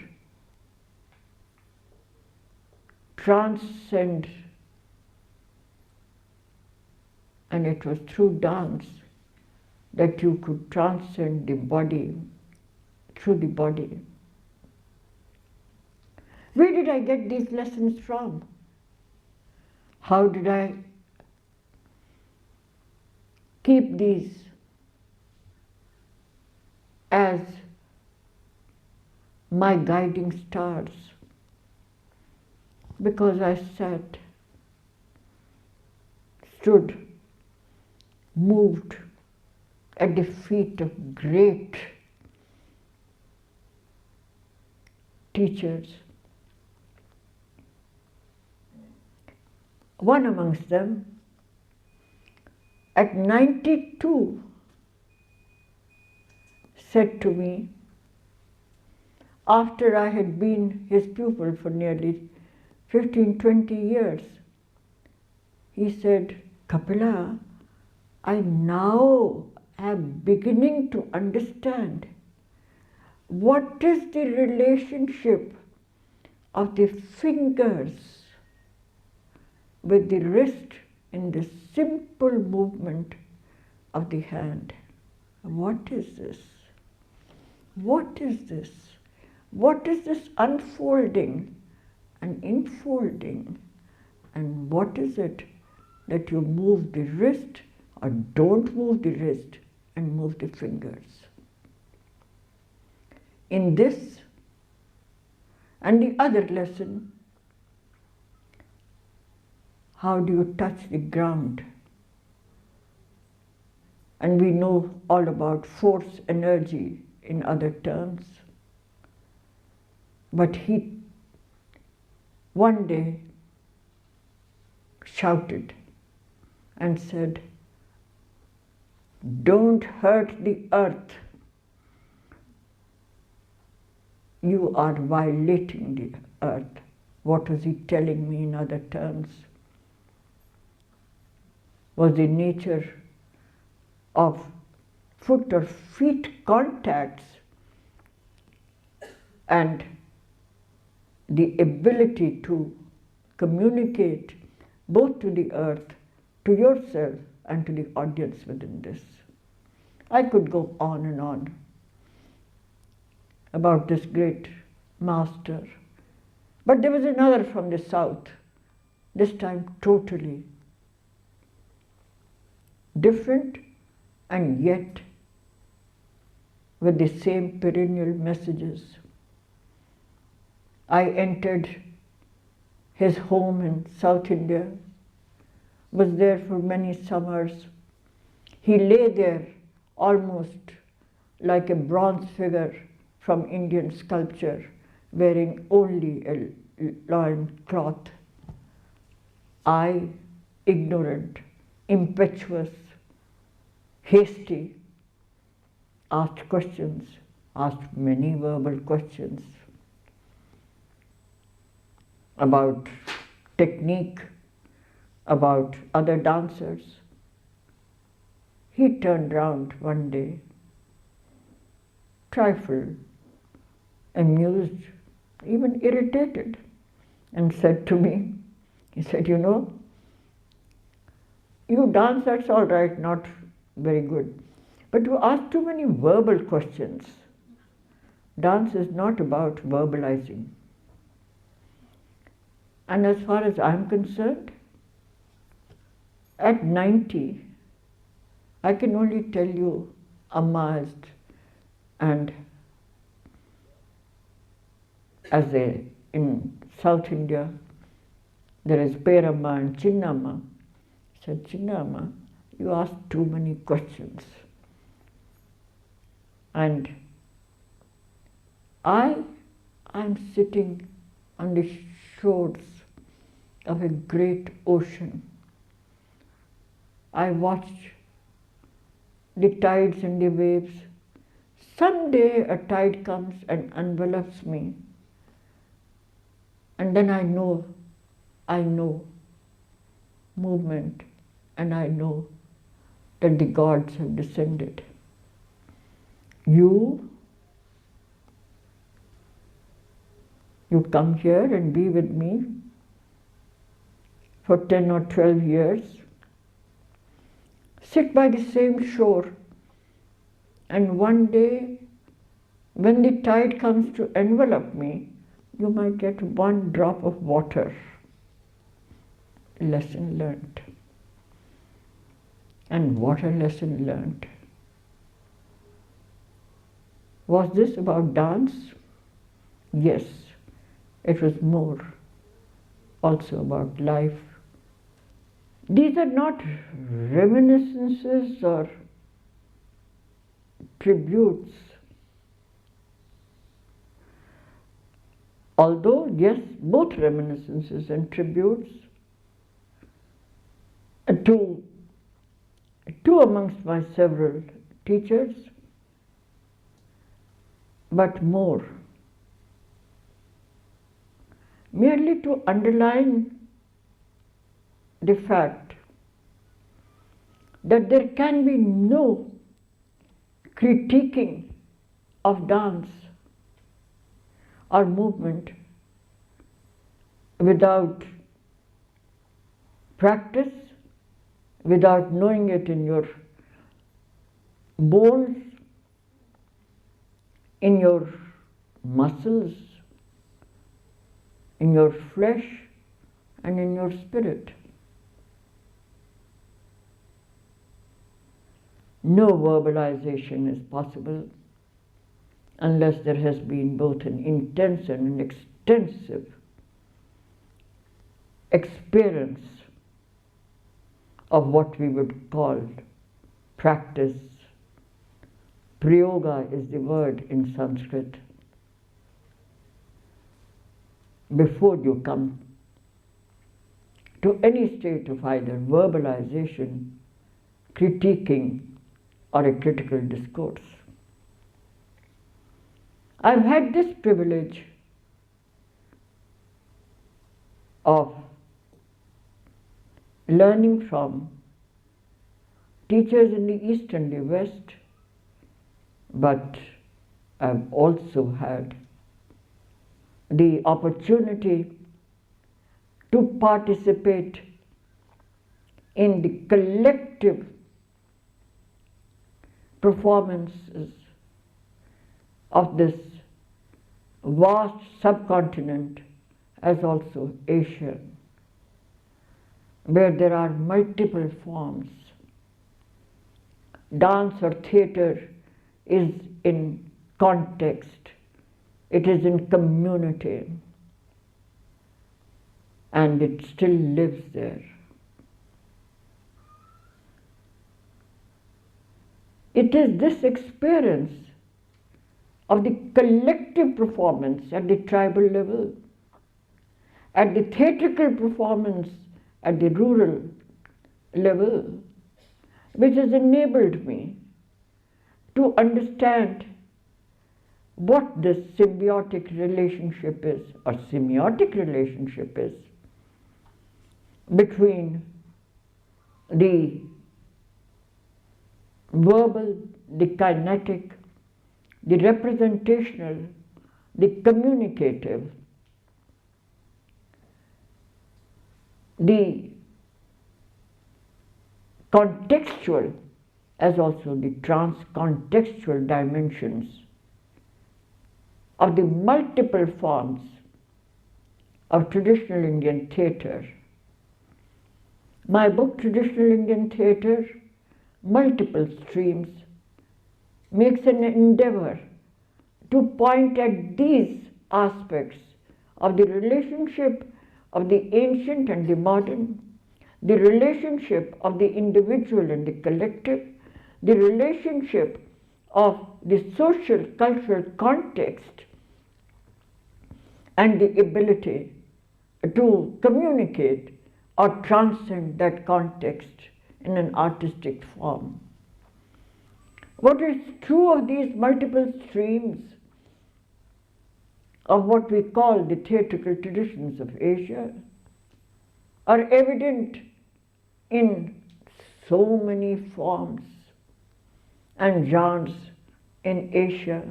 transcend, and it was through dance that you could transcend the body, through the body. Where did I get these lessons from? How did I keep these as my guiding stars? Because I sat, stood, moved at the feet of great teachers. One amongst them, at 92, said to me, after I had been his pupil for nearly 15, 20 years, he said, Kapila, I now am beginning to understand what is the relationship of the fingers with the wrist in the simple movement of the hand. What is this? What is this? What is this unfolding and enfolding? And what is it that you move the wrist or don't move the wrist and move the fingers? In this and the other lesson, how do you touch the ground? And we know all about force, energy in other terms. But he one day shouted and said, don't hurt the earth. You are violating the earth. What was he telling me in other terms? Was the nature of foot or feet contacts and the ability to communicate both to the earth, to yourself, and to the audience within this. I could go on and on about this great master. But there was another from the south, this time totally different and yet with the same perennial messages. I entered his home in South India, was there for many summers. He lay there almost like a bronze figure from Indian sculpture, wearing only a loin cloth. I, ignorant, impetuous, hasty, asked questions, asked many verbal questions about technique, about other dancers. He turned round one day, trifled, amused, even irritated, and said to me, he said, you know, you dance, that's all right, not very good, but you ask too many verbal questions. Dance is not about verbalizing. And as far as I'm concerned, at 90, I can only tell you amazed and in South India, there is Peramma and Chinnamma. He said, Chinnamma, you ask too many questions. And I'm sitting on the shores of a great ocean. I watch the tides and the waves. Someday a tide comes and envelops me, and then I know movement, and I know that the gods have descended. You come here and be with me for 10 or 12 years, sit by the same shore, and one day, when the tide comes to envelop me, you might get one drop of water. Lesson learned. And what a lesson learned. Was this about dance? Yes, it was more also about life. These are not reminiscences or tributes. Although, yes, both reminiscences and tributes to amongst my several teachers, but more merely to underline the fact that there can be no critiquing of dance or movement without practice, without knowing it in your bones, in your muscles, in your flesh, and in your spirit. No verbalization is possible unless there has been both an intense and an extensive experience of what we would call practice. Prayoga is the word in Sanskrit. Before you come to any state of either verbalization, critiquing, or a critical discourse. I've had this privilege of learning from teachers in the East and the West, but I've also had the opportunity to participate in the collective performances of this vast subcontinent as also Asia, where there are multiple forms. Dance or theatre is in context, it is in community, and it still lives there. It is this experience of the collective performance at the tribal level, at the theatrical performance at the rural level, which has enabled me to understand what this symbiotic relationship is, or semiotic relationship is, between the verbal, the kinetic, the representational, the communicative, the contextual, as also the trans-contextual dimensions of the multiple forms of traditional Indian theatre. My book, Traditional Indian Theatre, Multiple Streams, makes an endeavor to point at these aspects of the relationship of the ancient and the modern, the relationship of the individual and the collective, the relationship of the social cultural context, and the ability to communicate or transcend that context in an artistic form. What is true of these multiple streams of what we call the theatrical traditions of Asia are evident in so many forms and genres in Asia,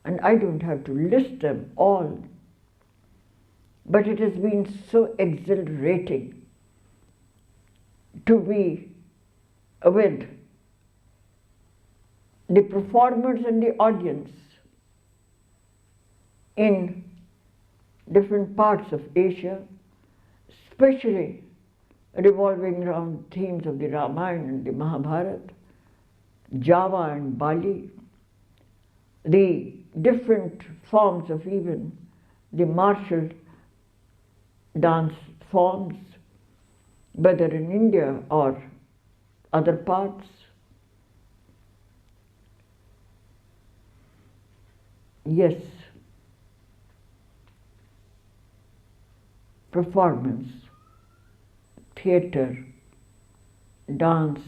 and I don't have to list them all, but it has been so exhilarating to be with the performers and the audience in different parts of Asia, especially revolving around themes of the Ramayana and the Mahabharata, Java and Bali, the different forms of even the martial dance forms, whether in India or other parts. Yes, performance, theater, dance,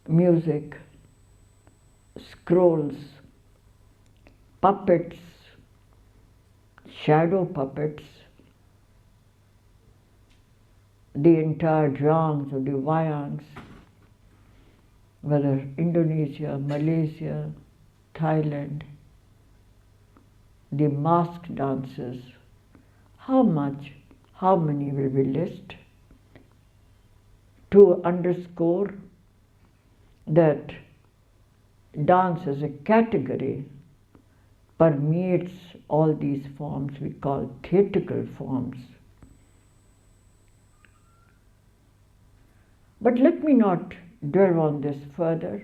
music, scrolls, puppets, shadow puppets, the entire genres of the Vatsyayan, whether Indonesia, Malaysia, Thailand, the masked dances, how many will we list? To underscore that dance as a category permeates all these forms we call theatrical forms. But let me not dwell on this further.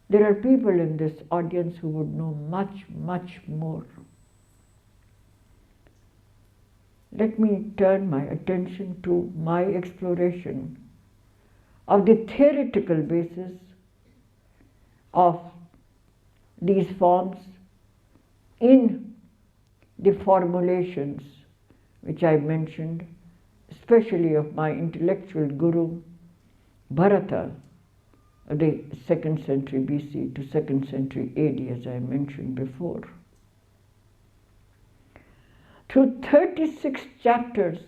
There are people in this audience who would know much, much more. Let me turn my attention to my exploration of the theoretical basis of these forms in the formulations which I mentioned, especially of my intellectual guru, Bharata, the 2nd century BC to 2nd century AD, as I mentioned before. Through 36 chapters,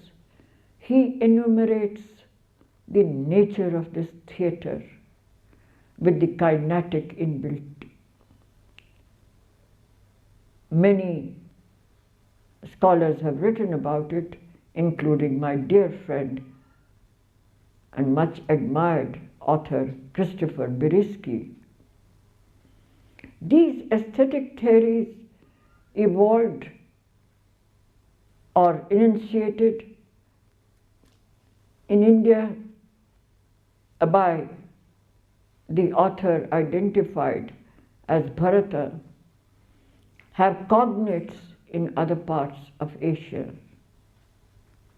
he enumerates the nature of this theatre with the kinetic inbuilt. Many scholars have written about it, including my dear friend and much admired author Christopher Beresky. These aesthetic theories evolved or initiated in India by the author identified as Bharata have cognates in other parts of Asia.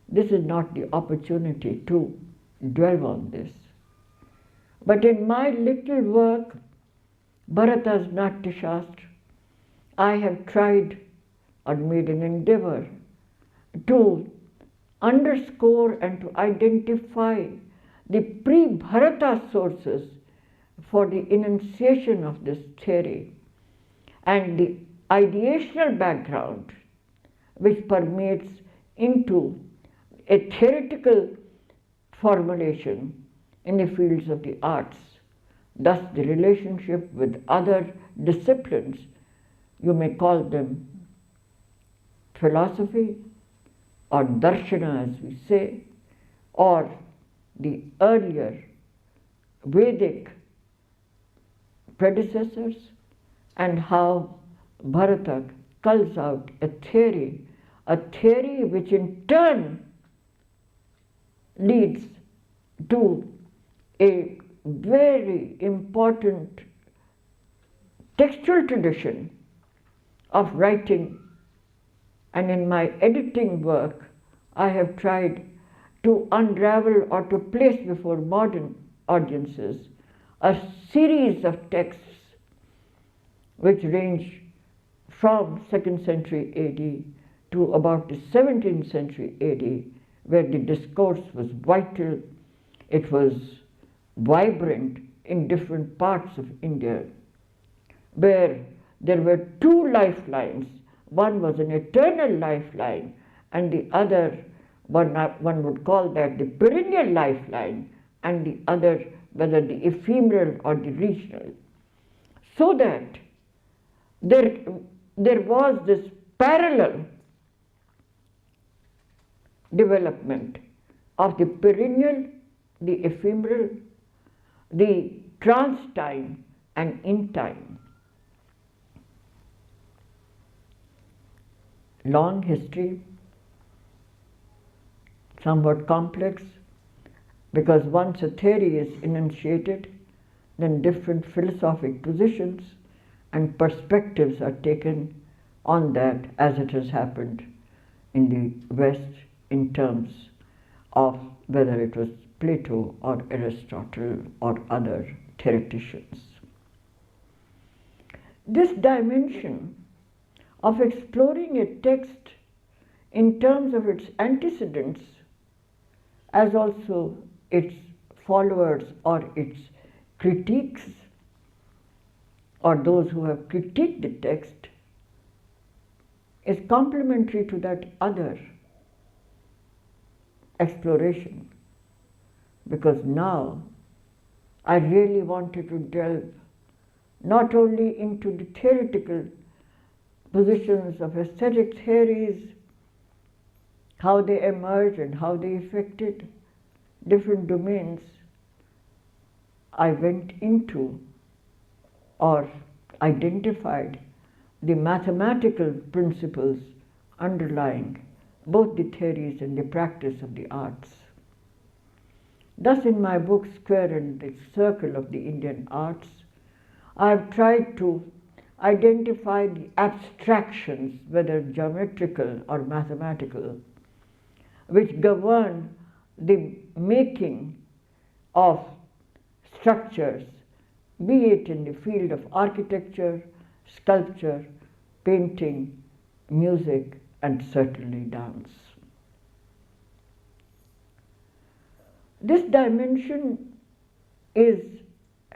This is not the opportunity to dwell on this. But in my little work, Bharata's Natya Shastra, I have tried or made an endeavor to underscore and to identify the pre-Bharata sources for the enunciation of this theory and the ideational background which permeates into a theoretical formulation in the fields of the arts. Thus, the relationship with other disciplines, you may call them philosophy or darshana, as we say, or the earlier Vedic predecessors, and how Bharata culls out a theory which in turn leads to a very important textual tradition of writing and in my editing work, I have tried to unravel or to place before modern audiences a series of texts which range from 2nd century AD to about the 17th century AD, where the discourse was vital, it was vibrant in different parts of India, where there were two lifelines. One was an eternal lifeline, and the other, one would call that the perennial lifeline, and the other, whether the ephemeral or the regional. So that there was this parallel development of the perennial, the ephemeral, the trans-time and in-time. Long history, somewhat complex, because once a theory is enunciated, then different philosophic positions and perspectives are taken on that, as it has happened in the West in terms of whether it was Plato or Aristotle or other theoreticians. This dimension of exploring a text in terms of its antecedents, as also its followers or its critiques, or those who have critiqued the text, is complementary to that other exploration. Because now I really wanted to delve not only into the theoretical positions of aesthetic theories, how they emerged and how they affected different domains. I went into or identified the mathematical principles underlying both the theories and the practice of the arts. Thus, in my book, Square and the Circle of the Indian Arts, I have tried to identify the abstractions, whether geometrical or mathematical, which govern the making of structures, be it in the field of architecture, sculpture, painting, music, and certainly dance. This dimension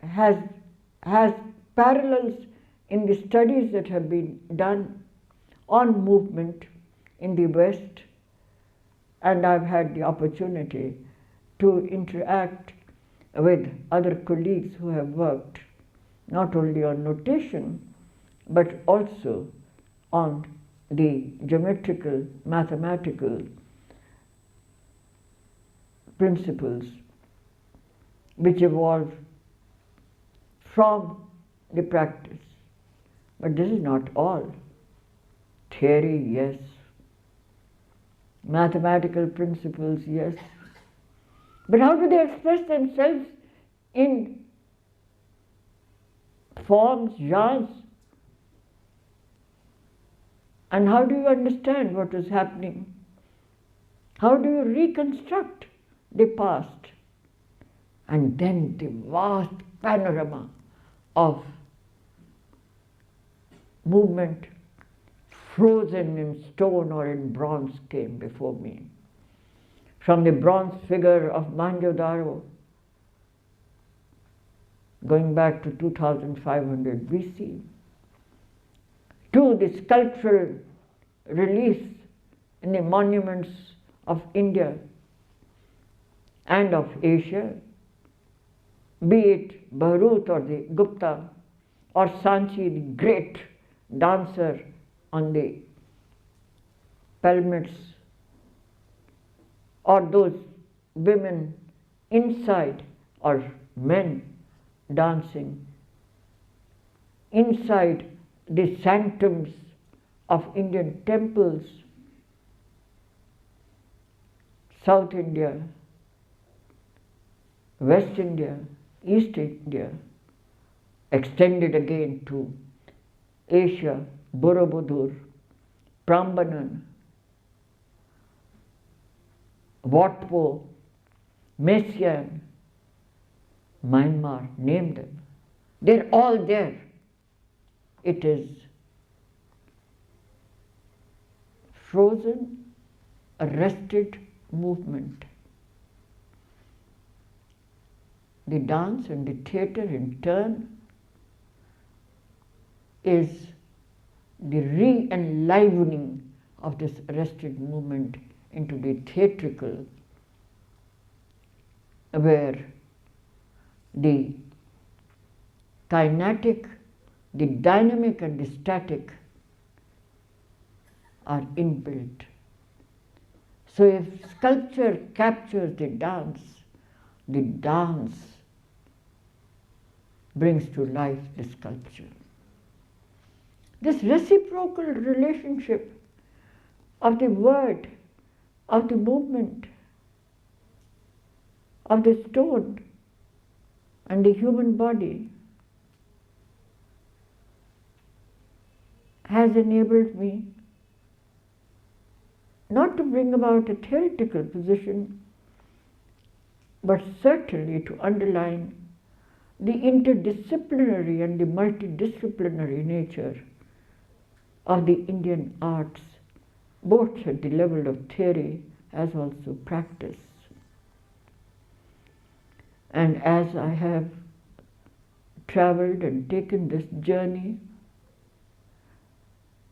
has parallels in the studies that have been done on movement in the West, and I've had the opportunity to interact with other colleagues who have worked not only on notation but also on the geometrical, mathematical principles which evolve from the practice. But this is not all. Theory, yes. Mathematical principles, yes. But how do they express themselves in forms, genres? And how do you understand what is happening? How do you reconstruct the past? And then the vast panorama of movement frozen in stone or in bronze came before me. From the bronze figure of Mohenjo-daro, going back to 2500 BC, to the sculptural reliefs in the monuments of India and of Asia, be it Bharut or the Gupta, or Sanchi, the great dancer on the pyramids, or those women inside, or men dancing inside the sanctums of Indian temples, South India, West India, East India, extended again to Asia, Borobudur, Prambanan, Watpo, Vatsyayan, Myanmar, name them. They're all there. It is frozen, arrested movement. The dance and the theatre in turn is the re-enlivening of this arrested movement into the theatrical, where the kinetic, the dynamic and the static are inbuilt. So if sculpture captures the dance brings to life the sculpture. This reciprocal relationship of the word, of the movement, of the stone and the human body has enabled me not to bring about a theoretical position, but certainly to underline the interdisciplinary and the multidisciplinary nature of the Indian arts, both at the level of theory as also practice. And as I have traveled and taken this journey,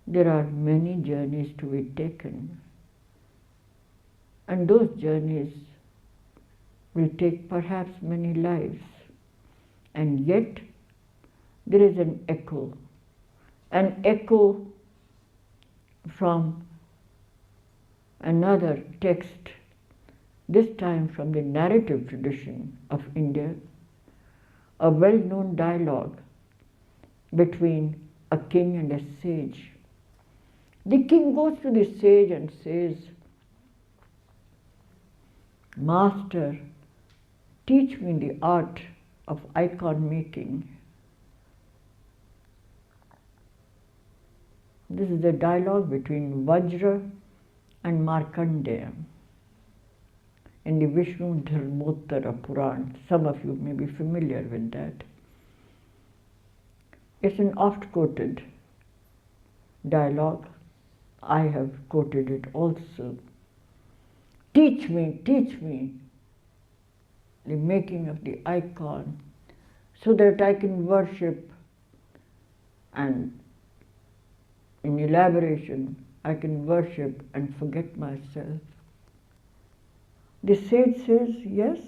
there are many journeys to be taken. And those journeys will take perhaps many lives. And yet, there is an echo from another text, this time from the narrative tradition of India, a well-known dialogue between a king and a sage. The king goes to the sage and says, "Master, teach me the art of icon making." This is a dialogue between Vajra and Markandeya in the Vishnu Dharmottara Puran. Some of you may be familiar with that. It's an oft-quoted dialogue. I have quoted it also. Teach me the making of the icon so that I can worship, and in elaboration, I can worship and forget myself. The sage says, yes,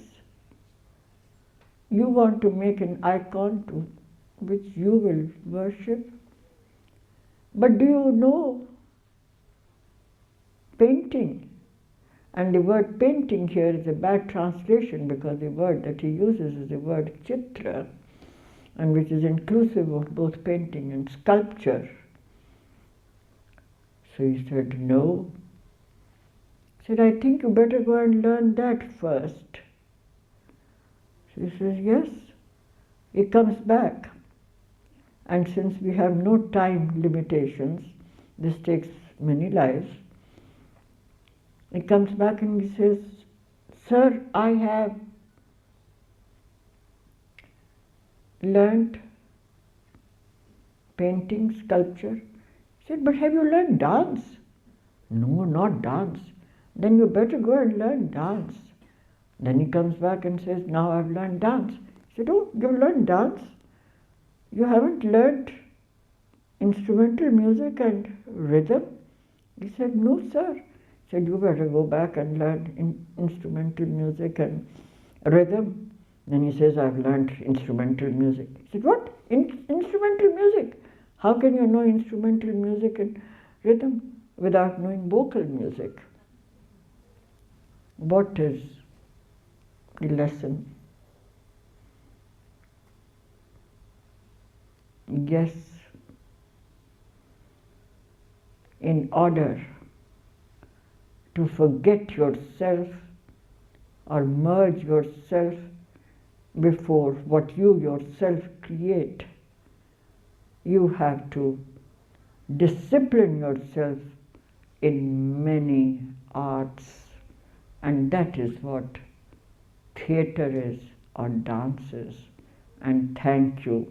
you want to make an icon to which you will worship, but do you know painting? And the word painting here is a bad translation because the word that he uses is the word chitra, and which is inclusive of both painting and sculpture. So he said, no. He said, I think you better go and learn that first. So he says, yes. He comes back. And since we have no time limitations, this takes many lives. He comes back and he says, sir, I have learned painting, sculpture. He said, but have you learned dance? No, not dance. Then you better go and learn dance. Then he comes back and says, now I've learned dance. He said, oh, you've learned dance? You haven't learned instrumental music and rhythm? He said, no, sir. He said, you better go back and learn instrumental music and rhythm. Then he says, I've learned instrumental music. He said, what? Instrumental music? How can you know instrumental music and rhythm without knowing vocal music? What is the lesson? Yes, in order to forget yourself or merge yourself before what you yourself create, you have to discipline yourself in many arts, and that is what theatre is or dance is. And thank you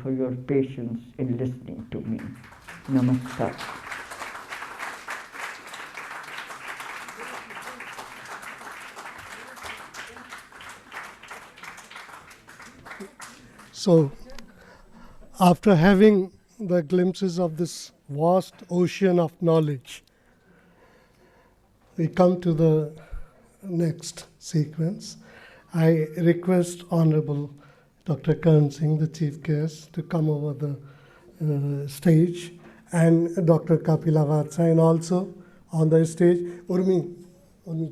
for your patience in listening to me. Namaskar. So, after having the glimpses of this vast ocean of knowledge, we come to the next sequence. I request Honorable Dr. Karan Singh, the chief guest, to come over the stage, and Dr. Kapila Vatsyayan also on the stage. Urmi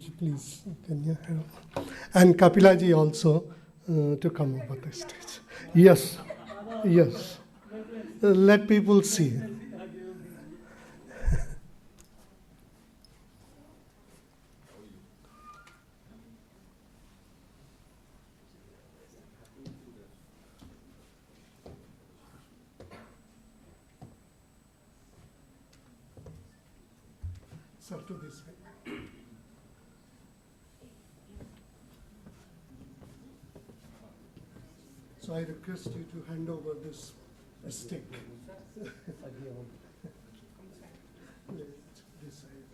ji, please, can you help? And Kapila ji also to come over the stage. Yes. Let people see. Sir, to this way. So I request you to hand over this stick. This side.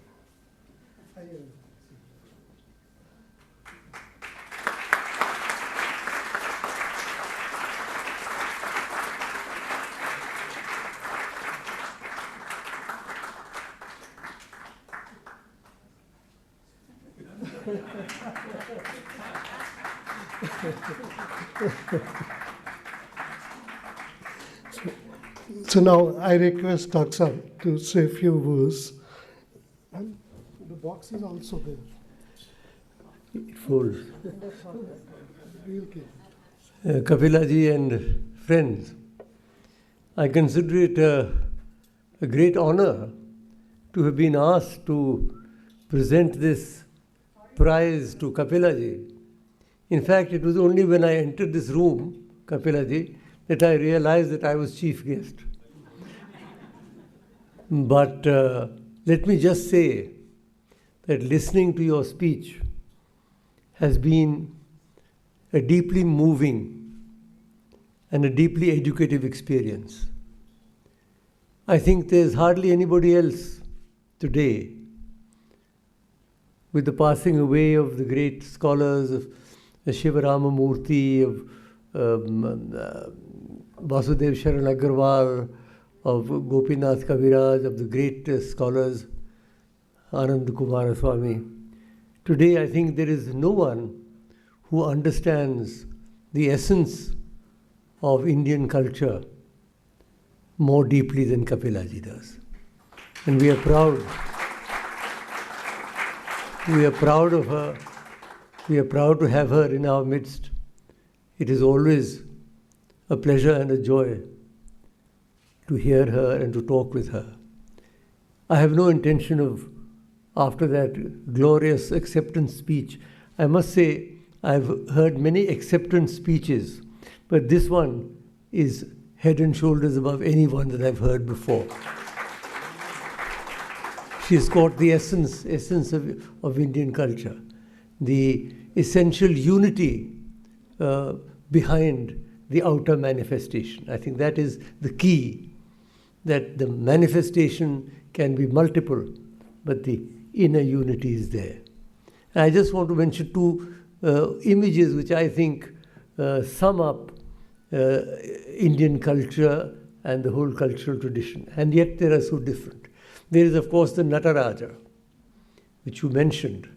So now I request Dr. to say a few words. And the box is also there. It folds. Real case. Kapila ji and friends, I consider it a great honor to have been asked to present this prize to Kapila ji. In fact, it was only when I entered this room, Kapila ji, that I realized that I was chief guest. But let me just say that listening to your speech has been a deeply moving and a deeply educative experience. I think there's hardly anybody else today, with the passing away of the great scholars of Shiva Ramamurthy, of Vasudev Sharan Agarwal, of Gopinath Kaviraj, of the great scholars, Anand Kumaraswamy. Today, I think there is no one who understands the essence of Indian culture more deeply than Kapila ji does. And we are proud. We are proud of her. We are proud to have her in our midst. It is always a pleasure and a joy to hear her and to talk with her. I have no intention of, after that glorious acceptance speech, I must say I've heard many acceptance speeches, but this one is head and shoulders above any one that I've heard before. She's got the essence of Indian culture, the essential unity behind the outer manifestation. I think that is the key, that the manifestation can be multiple, but the inner unity is there. And I just want to mention two images which I think sum up Indian culture and the whole cultural tradition, and yet they are so different. There is, of course, the Nataraja, which you mentioned.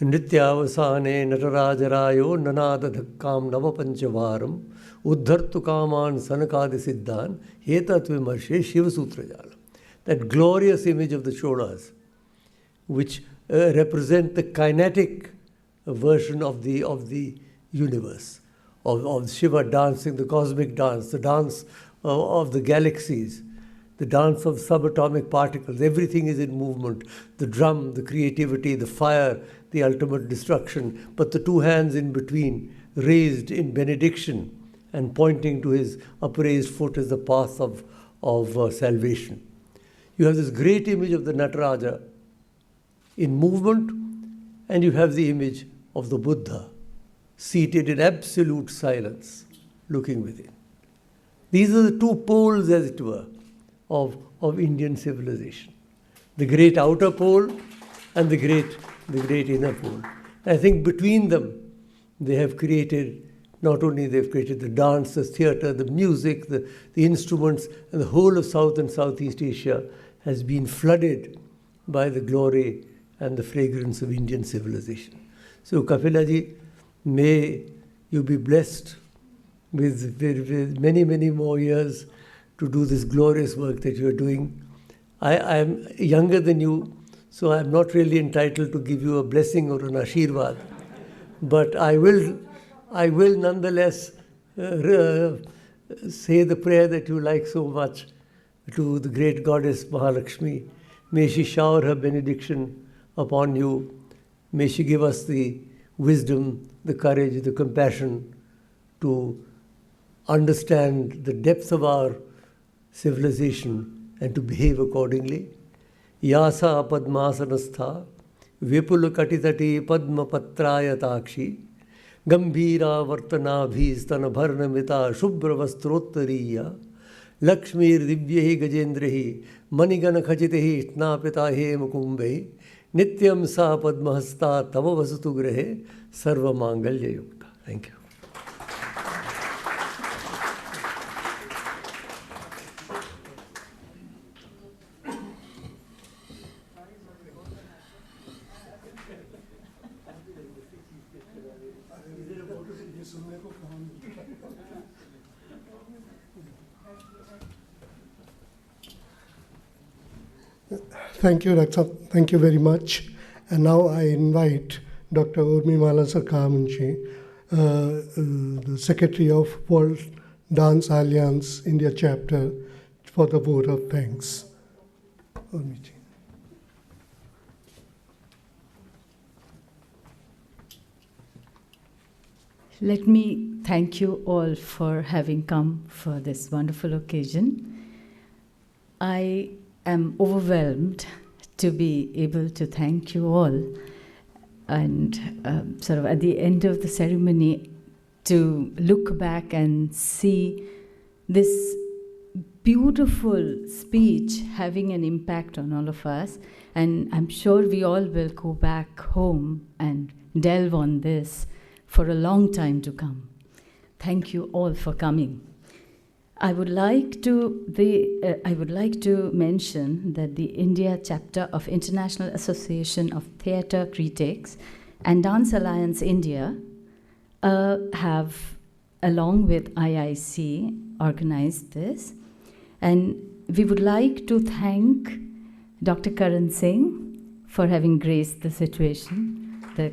Nityavasane Natarajarayo nanada dhakkam navapanchavaram uddhartu kaman sanakadi siddhan hetatvimarshe shivasutrajalam. That glorious image of the Cholas, which represent the kinetic version of the universe, of Shiva dancing, the cosmic dance, the dance of the galaxies, the dance of subatomic particles. Everything is in movement. The drum, the creativity, the fire, the ultimate destruction, but the two hands in between, raised in benediction and pointing to his upraised foot as the path of of salvation. You have this great image of the Nataraja in movement, and you have the image of the Buddha seated in absolute silence, looking within. These are the two poles, as it were, of Indian civilization. The great outer pole and the great inner pole. I think between them, they have created, not only they've created the dance, the theatre, the music, the instruments, and the whole of South and Southeast Asia has been flooded by the glory and the fragrance of Indian civilization. So Kapilaji, may you be blessed with many, many more years to do this glorious work that you are doing. I am younger than you, so I am not really entitled to give you a blessing or an ashirvad. But I will nonetheless say the prayer that you like so much to the great goddess Mahalakshmi. May she shower her benediction upon you. May she give us the wisdom, the courage, the compassion to understand the depth of our civilization and to behave accordingly. Yasa padmasanastha vipul katitati padma patrayatakshi gambhira vartanabhistana bharnamita shubhra vastrottariya lakshmir divyehi gajendrehi manigana khachitehi snapitahe mukumbhe nityam sa padmahasta tava vasatu grahe sarva mangalya yukta. Thank you. Thank you, Raksa. Thank you very much. And now I invite Dr. Urmimala Sarkamanchi, the Secretary of World Dance Alliance India Chapter, for the vote of thanks. Urmiji. Let me thank you all for having come for this wonderful occasion. I am overwhelmed to be able to thank you all, and sort of at the end of the ceremony to look back and see this beautiful speech having an impact on all of us. And I'm sure we all will go back home and delve on this for a long time to come. Thank you all for coming. I would like to mention that the India chapter of International Association of Theatre Critics and Dance Alliance India have, along with IIC, organized this. And we would like to thank Dr. Karan Singh for having graced the situation, the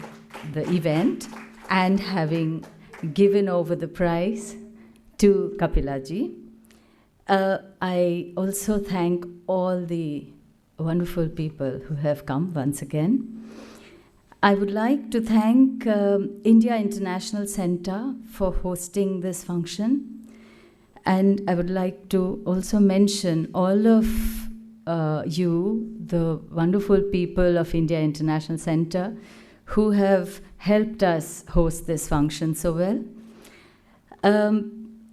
event, and having given over the prize to Kapilaji. I also thank all the wonderful people who have come once again. I would like to thank India International Center for hosting this function. And I would like to also mention all of you, the wonderful people of India International Center, who have helped us host this function so well.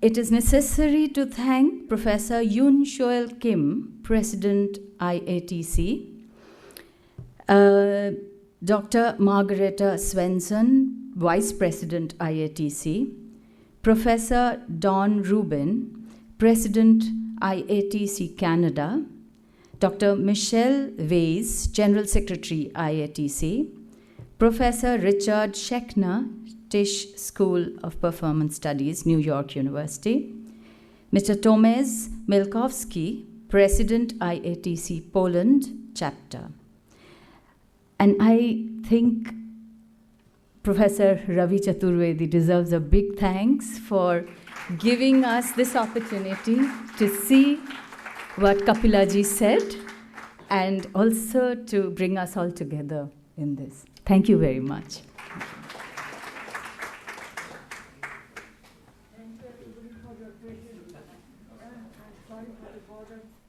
It is necessary to thank Professor Yoon Shoel Kim, President IATC, Dr. Margareta Svensson, Vice President IATC, Professor Don Rubin, President IATC Canada, Dr. Michelle Weiss, General Secretary IATC, Professor Richard Schechner, Tisch School of Performance Studies, New York University, Mr. Tomasz Milkowski, President IATC Poland Chapter. And I think Professor Ravi Chaturvedi deserves a big thanks for giving us this opportunity to see what Kapilaji said and also to bring us all together in this. Thank you very much. I'm sorry for the bother.